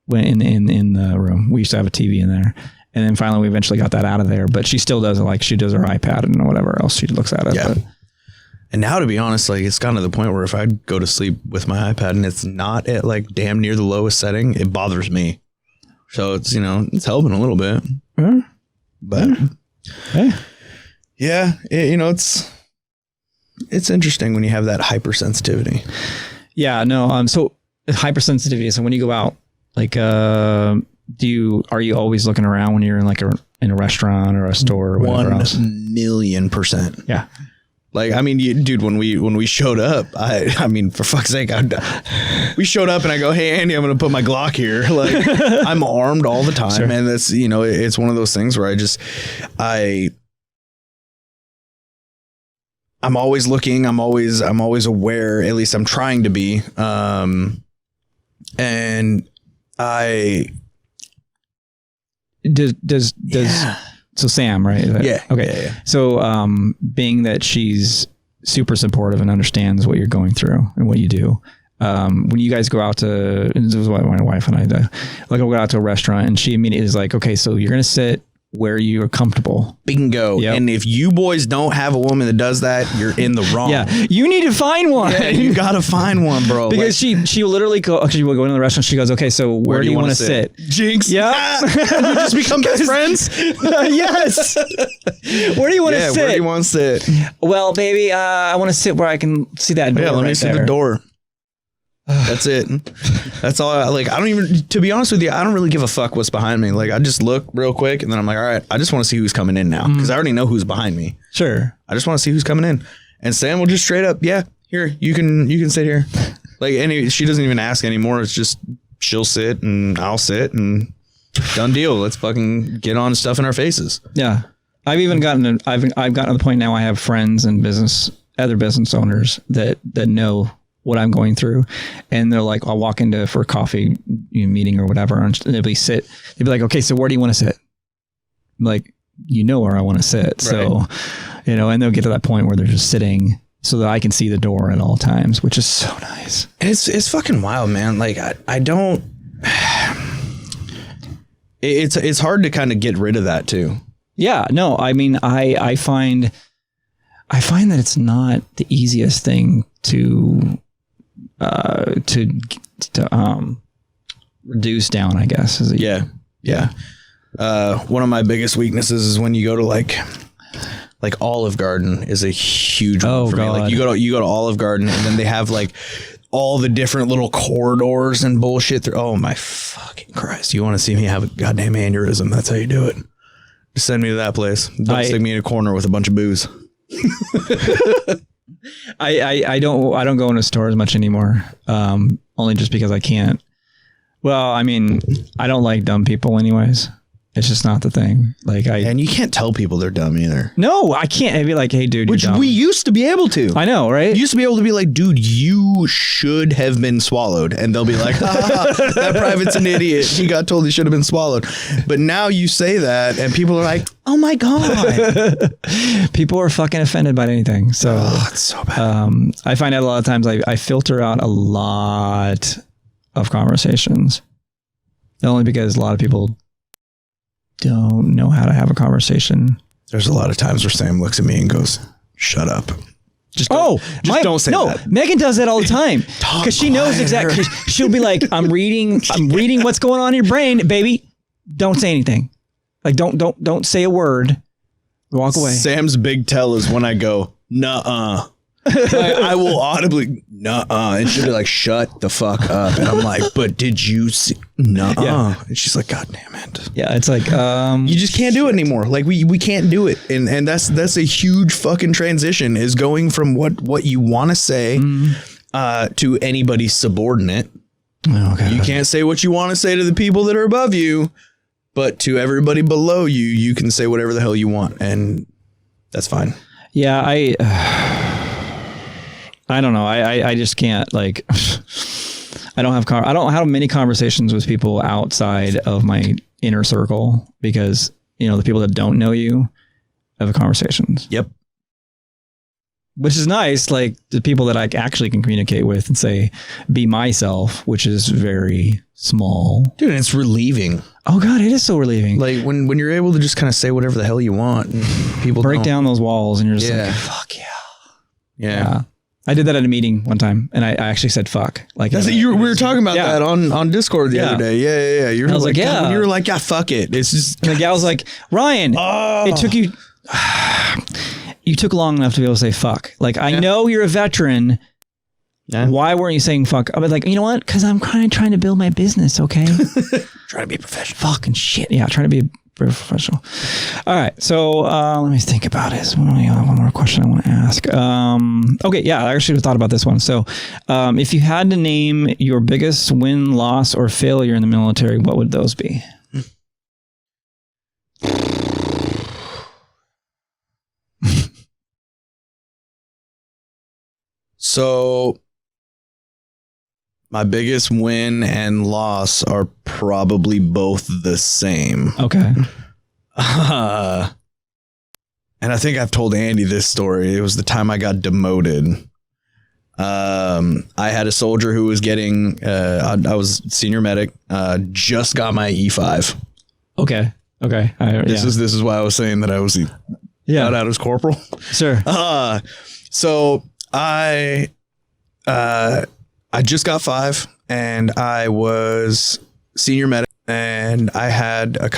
when in the room. We used to have a TV in there, and then finally we eventually got that out of there. But she still does it. Like she does her iPad and whatever else she looks at it. Yeah. But, and now, to be honest, like it's gotten to the point where if I go to sleep with my iPad and it's not at like damn near the lowest setting, it bothers me. So it's, you know, it's helping a little bit. But yeah, you know, it's interesting when you have that hypersensitivity. Yeah, no. So hypersensitivity. So when you go out, like, are you always looking around when you're in like in a restaurant or a store or whatever else? 1,000,000%. Yeah. Like, I mean, dude, when we showed up, I mean, for fuck's sake, we showed up and I go, hey, Andy, I'm going to put my Glock here. Like, I'm armed all the time. Sure. And that's, you know, it's one of those things where I'm always looking. I'm always aware. At least I'm trying to be. And does so Sam, right? Yeah. Okay. Yeah. So, being that she's super supportive and understands what you're going through and what you do, when you guys go out to, this is what my wife and I do, like I'll go out to a restaurant and she immediately is like, okay, so you're going to sit where you are comfortable. Bingo. Yep. And if you boys don't have a woman that does that, you're in the wrong. Yeah, you need to find one. Yeah, you gotta find one, bro. Because she will literally go. She will go into the restaurant. She goes, okay, so where do you want to sit? Jinx. Yeah, we just become best friends. Yes. Where do you want to sit? Where do you want to sit? Well, baby, I want to sit where I can see that door. Yeah, let me see the door. That's it. That's all. I don't even, to be honest with you, I don't really give a fuck what's behind me. Like, I just look real quick and then I'm like, all right, I just want to see who's coming in now because I already know who's behind me. Sure. I just want to see who's coming in. And Sam will just straight up, yeah, here, you can sit here. Like, she doesn't even ask anymore. It's just she'll sit and I'll sit and done deal. Let's fucking get on stuff in our faces. Yeah. I've even gotten I've gotten to the point now I have friends and other business owners that know what I'm going through, and they're like, I'll walk into for a coffee meeting or whatever, and they'll be like, okay, so where do you want to sit? I'm like, you know where I want to sit. Right. So, and they'll get to that point where they're just sitting so that I can see the door at all times, which is so nice. It's fucking wild, man. Like I don't, it's hard to kind of get rid of that too. Yeah, no, I mean, I find that it's not the easiest thing to reduce down, I guess. Yeah. One of my biggest weaknesses is when you go to like Olive Garden is a huge one for me. Like you go to Olive Garden and then they have like all the different little corridors and bullshit. Oh my fucking Christ! You want to see me have a goddamn aneurysm? That's how you do it. Just send me to that place. Don't stick me in a corner with a bunch of booze. I don't go into stores much anymore. Only just because I can't. Well, I mean, I don't like dumb people anyways. It's just not the thing. And you can't tell people they're dumb either. No, I can't. I'd be like, hey, dude, which you're dumb. We used to be able to. I know, right? You used to be able to be like, dude, you should have been swallowed. And they'll be like, that private's an idiot. He got told he should have been swallowed. But now you say that and people are like, oh my God. People are fucking offended by anything. So it's so bad. I find out a lot of times I filter out a lot of conversations. Only because a lot of people don't know how to have a conversation. There's a lot of times where Sam looks at me and goes, shut up. Don't say that. Megan does that all the time because she knows exactly. She'll be like, I'm reading what's going on in your brain, baby. Don't say anything. Like, don't say a word. Walk away. Sam's big tell is when I go, nuh-uh. I will audibly, nuh-uh. And she'll be like, shut the fuck up. And I'm like, but did you see? Nuh-uh. Yeah. And she's like, God damn it. Yeah, it's like, you just can't do it anymore. Like, we can't do it. And that's a huge fucking transition, is going from what you want to say to anybody's subordinate. Okay. You can't say what you want to say to the people that are above you, but to everybody below you, you can say whatever the hell you want. And that's fine. Yeah, I don't know. I just can't, like, I don't have many conversations with people outside of my inner circle because, the people that don't know you have conversations. Yep. Which is nice. Like the people that I actually can communicate with and say, be myself, which is very small. Dude, it's relieving. Oh God, it is so relieving. Like when you're able to just kind of say whatever the hell you want and people break down those walls and you're just like, fuck yeah. Yeah. I did that at a meeting one time, and I actually said "fuck." Like we were talking about that on Discord the other day. Yeah. You were like, yeah. You were like, yeah, fuck it. It's just. And the gal was like, Ryan, it took you. You took long enough to be able to say "fuck." Like I know you're a veteran. Yeah. Why weren't you saying "fuck"? I was like, you know what? Because I'm kind of trying to build my business. Okay. Trying to be professional. Fucking shit. Yeah, trying to be professional. All right, so let me think about it. One more question I want to ask. Okay, yeah, I actually thought about this one. So if you had to name your biggest win, loss, or failure in the military, what would those be? So my biggest win and loss are probably both the same. Okay. And I think I've told Andy this story. It was the time I got demoted. I had a soldier who was getting, I was senior medic, just got my E5. Okay. Okay. This is why I was saying that I was got out as corporal. Sure. So I just got 5 and I was senior medic, and I had I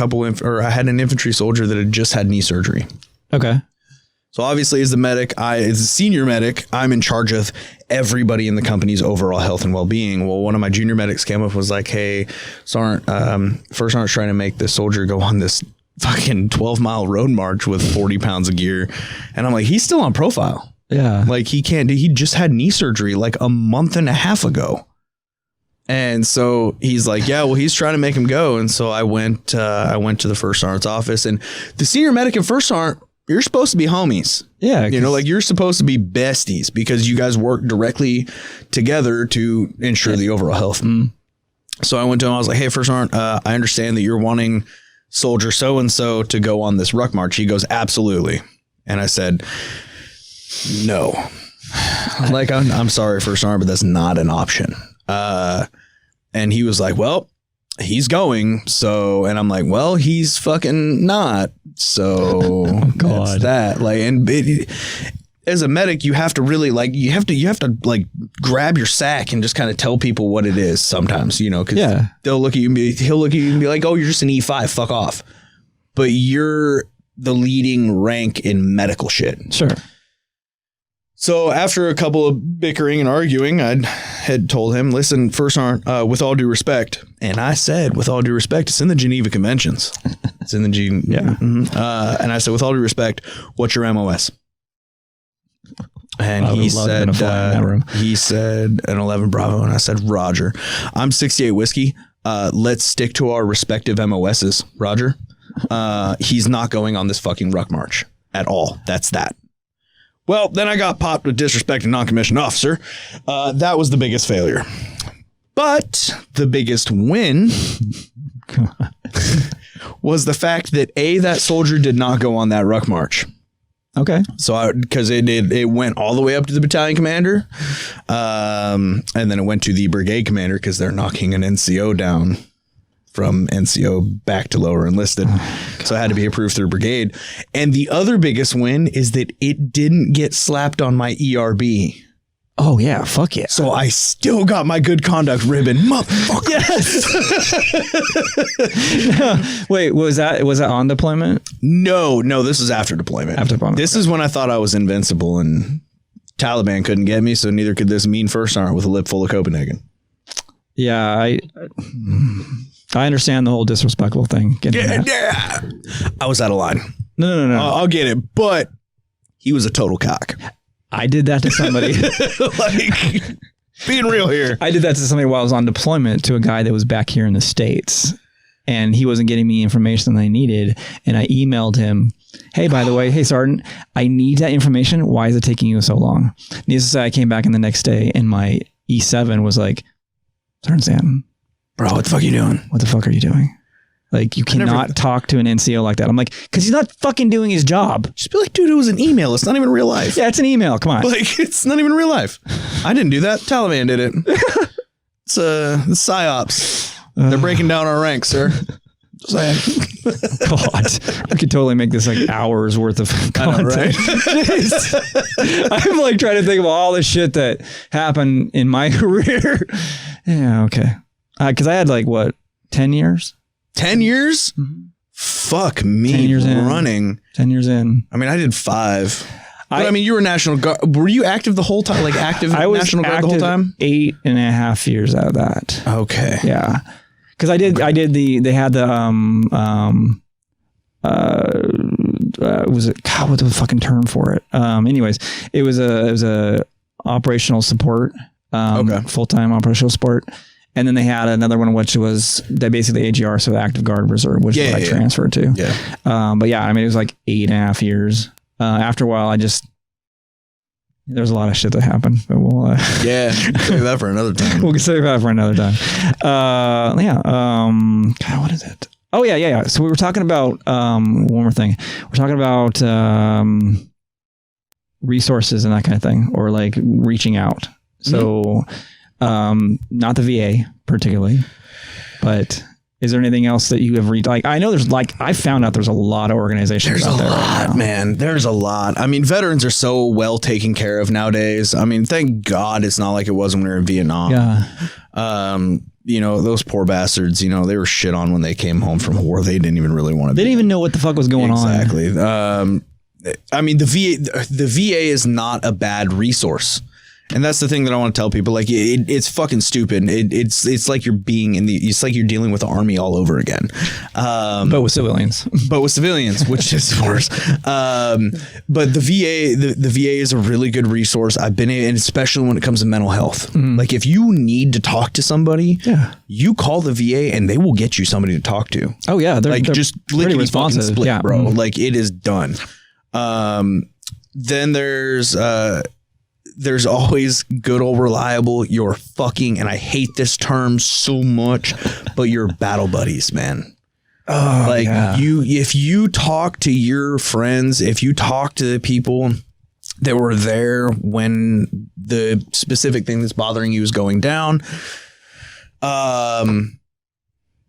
had an infantry soldier that had just had knee surgery. Okay. So obviously as a senior medic, I'm in charge of everybody in the company's overall health and well-being. Well, one of my junior medics came up and was like, hey, Sergeant, First Sergeant's trying to make this soldier go on this fucking 12-mile road march with 40 pounds of gear. And I'm like, he's still on profile. Yeah. Like he just had knee surgery like a month and a half ago. And so he's like, yeah, well, he's trying to make him go. And so I went to the First Sergeant's office, and the senior medic and First Sergeant, you're supposed to be homies. Yeah. Like you're supposed to be besties because you guys work directly together to ensure the overall health. So I went to him. I was like, hey, First Sergeant, I understand that you're wanting soldier so-and-so to go on this ruck march. He goes, absolutely. And I said, no. Like, I'm sorry, First Sergeant, but that's not an option. And he was like, well, he's going. So, and I'm like, well, he's fucking not. So that's that. Like, and as a medic, you have to really you have to grab your sack and just kind of tell people what it is sometimes, because they'll look at you and he'll look at you and be like, oh, you're just an E5, fuck off. But you're the leading rank in medical shit. Sure. So after a couple of bickering and arguing, I had told him, listen, First Sergeant, with all due respect, and I said, with all due respect, it's in the Geneva Conventions. It's in the and I said, with all due respect, what's your MOS? And he said an 11 Bravo, and I said, Roger. I'm 68 Whiskey. Let's stick to our respective MOSs, Roger. He's not going on this fucking ruck march at all. That's that. Well, then I got popped with disrespect and non-commissioned officer. That was the biggest failure. But the biggest win was the fact that that soldier did not go on that ruck march. Okay. So because it went all the way up to the battalion commander, and then it went to the brigade commander because they're knocking an NCO down from NCO back to lower enlisted. So it had to be approved through brigade. And the other biggest win is that it didn't get slapped on my ERB. Oh yeah, fuck yeah. So I still got my good conduct ribbon. Motherfucker. Yes. Wait, was that on deployment? No, this is after deployment. After deployment. This is when I thought I was invincible and Taliban couldn't get me, so neither could this mean First Sergeant with a lip full of Copenhagen. Yeah, I understand the whole disrespectful thing. Yeah. I was out of line. No. I'll get it, but he was a total cock. I did that to somebody. Like, being real here. I did that to somebody while I was on deployment to a guy that was back here in the States, and he wasn't getting me information that I needed. And I emailed him, hey, by the way, hey, Sergeant, I need that information. Why is it taking you so long? Needless to say, I came back in the next day and my E7 was like, Sergeant Stanton, bro, what the fuck are you doing? What the fuck are you doing? Like, you cannot talk to an NCO like that. I'm like, because he's not fucking doing his job. Just be like, dude, it was an email. It's not even real life. Yeah, it's an email. Come on. Like, it's not even real life. I didn't do that. Taliban did it. It's PsyOps. They're breaking down our ranks, sir. Just saying. God, I could totally make this like hours worth of content. I know, right? I'm like trying to think of all the shit that happened in my career. Yeah, okay. Because I had like, 10 years? 10 years? Mm-hmm. Fuck me. 10 years running. 10 years in. I mean, I did 5. But I mean, you were National Guard. Were you active the whole time? Like active National Guard the whole time? 8.5 years out of that. Okay. Yeah. Because they had the, was it, God, what's the fucking term for it? Anyways, it was a operational support, full-time operational support. And then they had another one, which was basically AGR, so Active Guard Reserve, which is what I transferred to. Yeah. But yeah, I mean, it was like 8.5 years. After a while, there's a lot of shit that happened, but we'll save that for another time. We'll save that for another time. God, what is it? Oh yeah. So we were talking about one more thing. We're talking about resources and that kind of thing, or like reaching out. So not the VA particularly, but Is there anything else that you have read? Like, I know there's I found out there's a lot of organizations out there. There's a lot, right, man. There's a lot. I mean, veterans are so well taken care of nowadays. I mean, thank God it's not like it was when we were in Vietnam. Yeah. You know, those poor bastards, you know, they were shit on when they came home from war. They didn't even really want to They didn't even know what the fuck was going on. Exactly. I mean, the VA is not a bad resource. And that's the thing that I want to tell people. Like, it's fucking stupid. It's like you're it's like you're dealing with the army all over again. But with civilians. Which is worse. But the VA is a really good resource. And especially when it comes to mental health. Mm-hmm. Like, if you need to talk to somebody, you call the VA and they will get you somebody to talk to. Oh yeah, they're just pretty responsive. Split, bro. Mm-hmm. Like, it is done. Then there's always good old reliable, your fucking, and I hate this term so much, but your battle buddies, man. Oh, like if you talk to your friends, if you talk to the people that were there when the specific thing that's bothering you is going down, that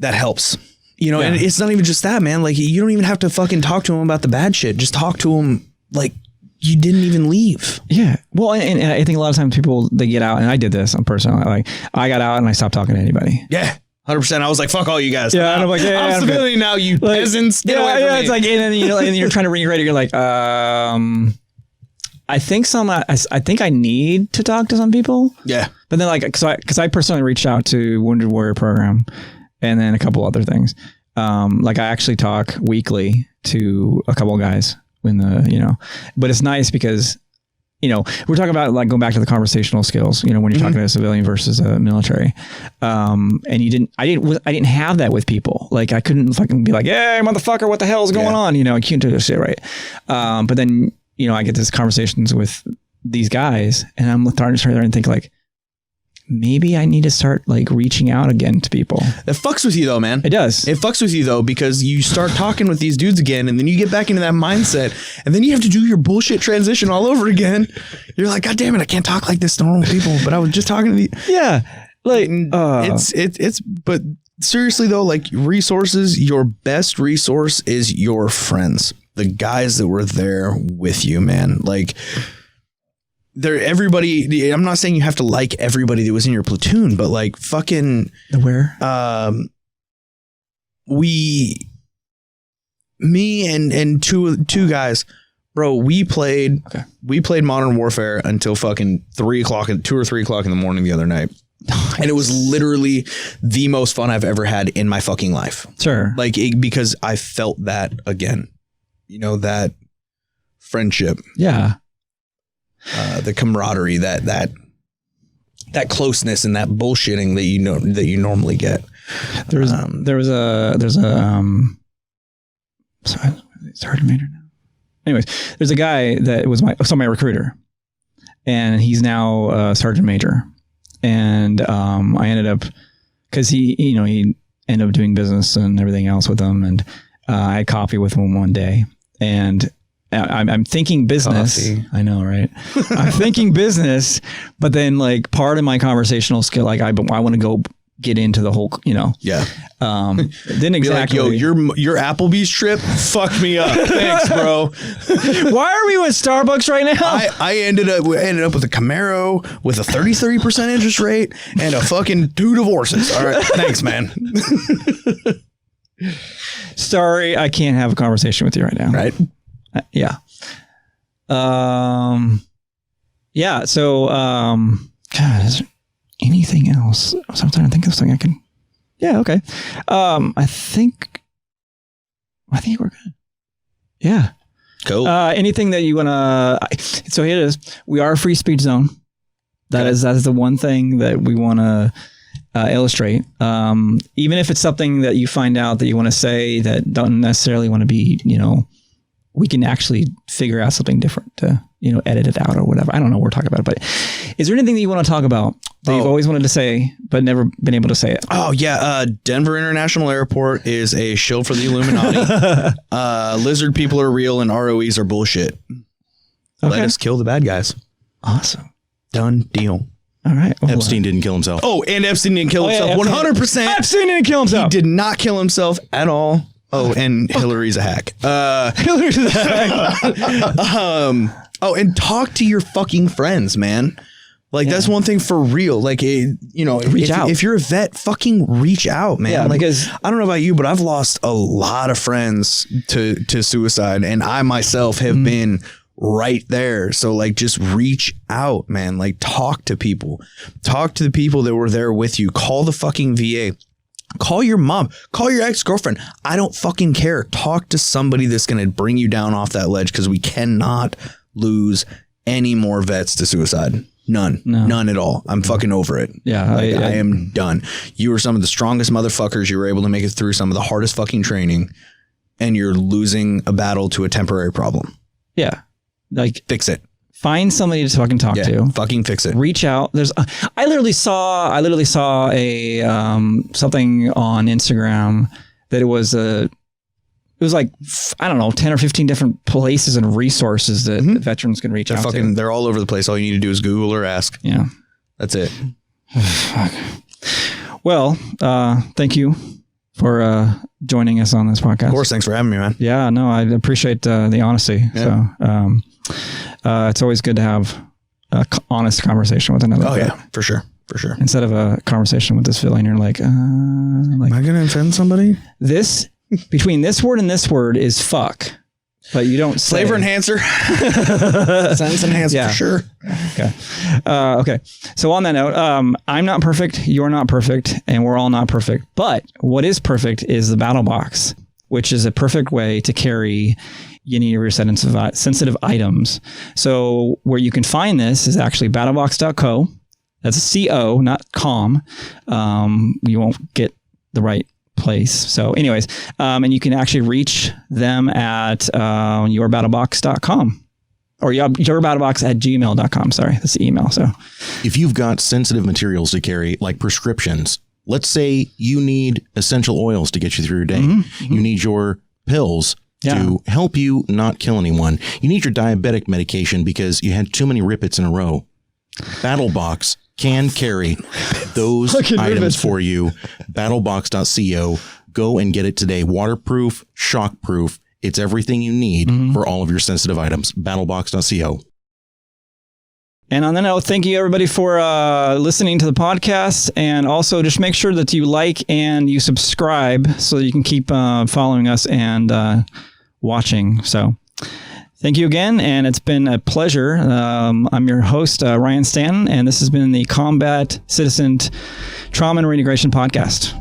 helps. You know, and it's not even just that, man. Like, you don't even have to fucking talk to them about the bad shit. Just talk to them like you didn't even leave. Yeah. Well, and I think a lot of times people, they get out, and I did this on personal. Like, I got out and I stopped talking to anybody. Yeah. 100%. I was like, fuck all you guys. Yeah. And I'm like, I'm civilian now, you peasants. Get away from me. It's like, and then, you know, and then you're trying to reintegrate it. You're like, I think I need to talk to some people. Yeah. But then, like, because I personally reached out to Wounded Warrior Program and then a couple other things. Like, I actually talk weekly to a couple of guys in the, you know, but it's nice because, you know, we're talking about, like, going back to the conversational skills, you know, when you're talking to a civilian versus a military. And I didn't have that with people. Like, I couldn't fucking be like, hey, motherfucker, what the hell is going on? You know, I can't do this shit, right? But then, you know, I get these conversations with these guys, and I'm starting to there and think, like, maybe I need to start, like, reaching out again to people. That fucks with you though, man. It does. It fucks with you though, because you start talking with these dudes again, and then you get back into that mindset, and then you have to do your bullshit transition all over again. You're like, God damn it, I can't talk like this to normal people, but I was just talking to the like but seriously though, like, resources, your best resource is your friends, the guys that were there with you, man. Like, everybody, I'm not saying you have to like everybody that was in your platoon, but, like, fucking where me and two guys, bro, we played Modern Warfare until fucking 2 or 3 o'clock in the morning the other night. And it was literally the most fun I've ever had in my fucking life. Sure. Like, because I felt that again, you know, that friendship. Yeah. The camaraderie, that closeness, and that bullshitting that you normally get. There's a sergeant major now. Anyways, there's a guy that was my recruiter, and he's now a sergeant major, and I ended up, because he ended up doing business and everything else with him, and I had coffee with him one day, and I'm thinking business. Coffee. I know, right? I'm thinking business, but then, like, part of my conversational skill, like, I want to go get into the whole, you know. Yeah. Didn't exactly. Like, yo, your Applebee's trip fucked me up. Thanks, bro. Why are we with Starbucks right now? I ended up with a Camaro with a 33% interest rate and a fucking 2 divorces. All right, thanks, man. Sorry, I can't have a conversation with you right now. Right. Yeah. Yeah. So, God, is there anything else? So I'm trying to think of something I can. Yeah. Okay. I think we're good. Yeah. Cool. Anything that you want to, so here it is. We are a free speech zone. That is the one thing that we want to illustrate. Even if it's something that you find out that you want to say that don't necessarily want to be, you know, we can actually figure out something different to, you know, edit it out or whatever. I don't know what we're talking about, but is there anything that you want to talk about that you've always wanted to say, but never been able to say it? Oh yeah. Denver International Airport is a shield for the Illuminati. Lizard people are real and ROEs are bullshit. Okay. Let us kill the bad guys. Awesome. Done deal. All right. Well, Epstein didn't kill himself. Oh, and Epstein didn't kill himself. 100%. Epstein didn't kill himself. He did not kill himself at all. Oh, and Hillary's a hack. Hillary's a hack. Oh, and talk to your fucking friends, man. Like, that's one thing for real. Like, reach out. If you're a vet, fucking reach out, man. Yeah, like, because I don't know about you, but I've lost a lot of friends to suicide, and I myself have been right there. So, like, just reach out, man. Like, talk to people. Talk to the people that were there with you. Call the fucking VA. Call your mom. Call your ex-girlfriend. I don't fucking care. Talk to somebody that's going to bring you down off that ledge, because we cannot lose any more vets to suicide. None. No. None at all. I'm fucking over it. Yeah. Like, I am done. You were some of the strongest motherfuckers. You were able to make it through some of the hardest fucking training, and you're losing a battle to a temporary problem. Yeah. Like, fix it. Find somebody to fucking talk to. Fucking fix it. Reach out. I literally saw a something on Instagram that it was like, I don't know, 10 or 15 different places and resources that veterans can reach out to. They're all over the place. All you need to do is Google or ask. Yeah. That's it. Well, thank you for joining us on this podcast. Of course. Thanks for having me, man. Yeah, no, I appreciate the honesty. Yeah. So it's always good to have an honest conversation with another. Oh, yeah, for sure. For sure. Instead of a conversation with this feeling, you're like, am I going to offend somebody? Between this word and this word is fuck, but you don't say. Flavor enhancer. Sentence enhancer for sure. Okay. Okay. So on that note, I'm not perfect. You're not perfect, and we're all not perfect. But what is perfect is the battle box, which is a perfect way to carry any of your sensitive items. So where you can find this is actually battlebox.co. That's CO, not com. You won't get the right place. So anyways, and you can actually reach them at yourbattlebox.com or yourbattlebox@gmail.com. Sorry, that's the email. So if you've got sensitive materials to carry, like prescriptions, let's say you need essential oils to get you through your day. You need your pills to help you not kill anyone. You need your diabetic medication because you had too many Rip-Its in a row. BattleBox can carry those items for you. Battlebox.co. Go and get it today. Waterproof, shockproof. It's everything you need for all of your sensitive items. Battlebox.co. And on that note, thank you everybody for listening to the podcast. And also just make sure that you like and you subscribe so that you can keep following us and watching. So thank you again, and it's been a pleasure. I'm your host, Ryan Stanton, and this has been the Combat Citizen Trauma and Reintegration Podcast.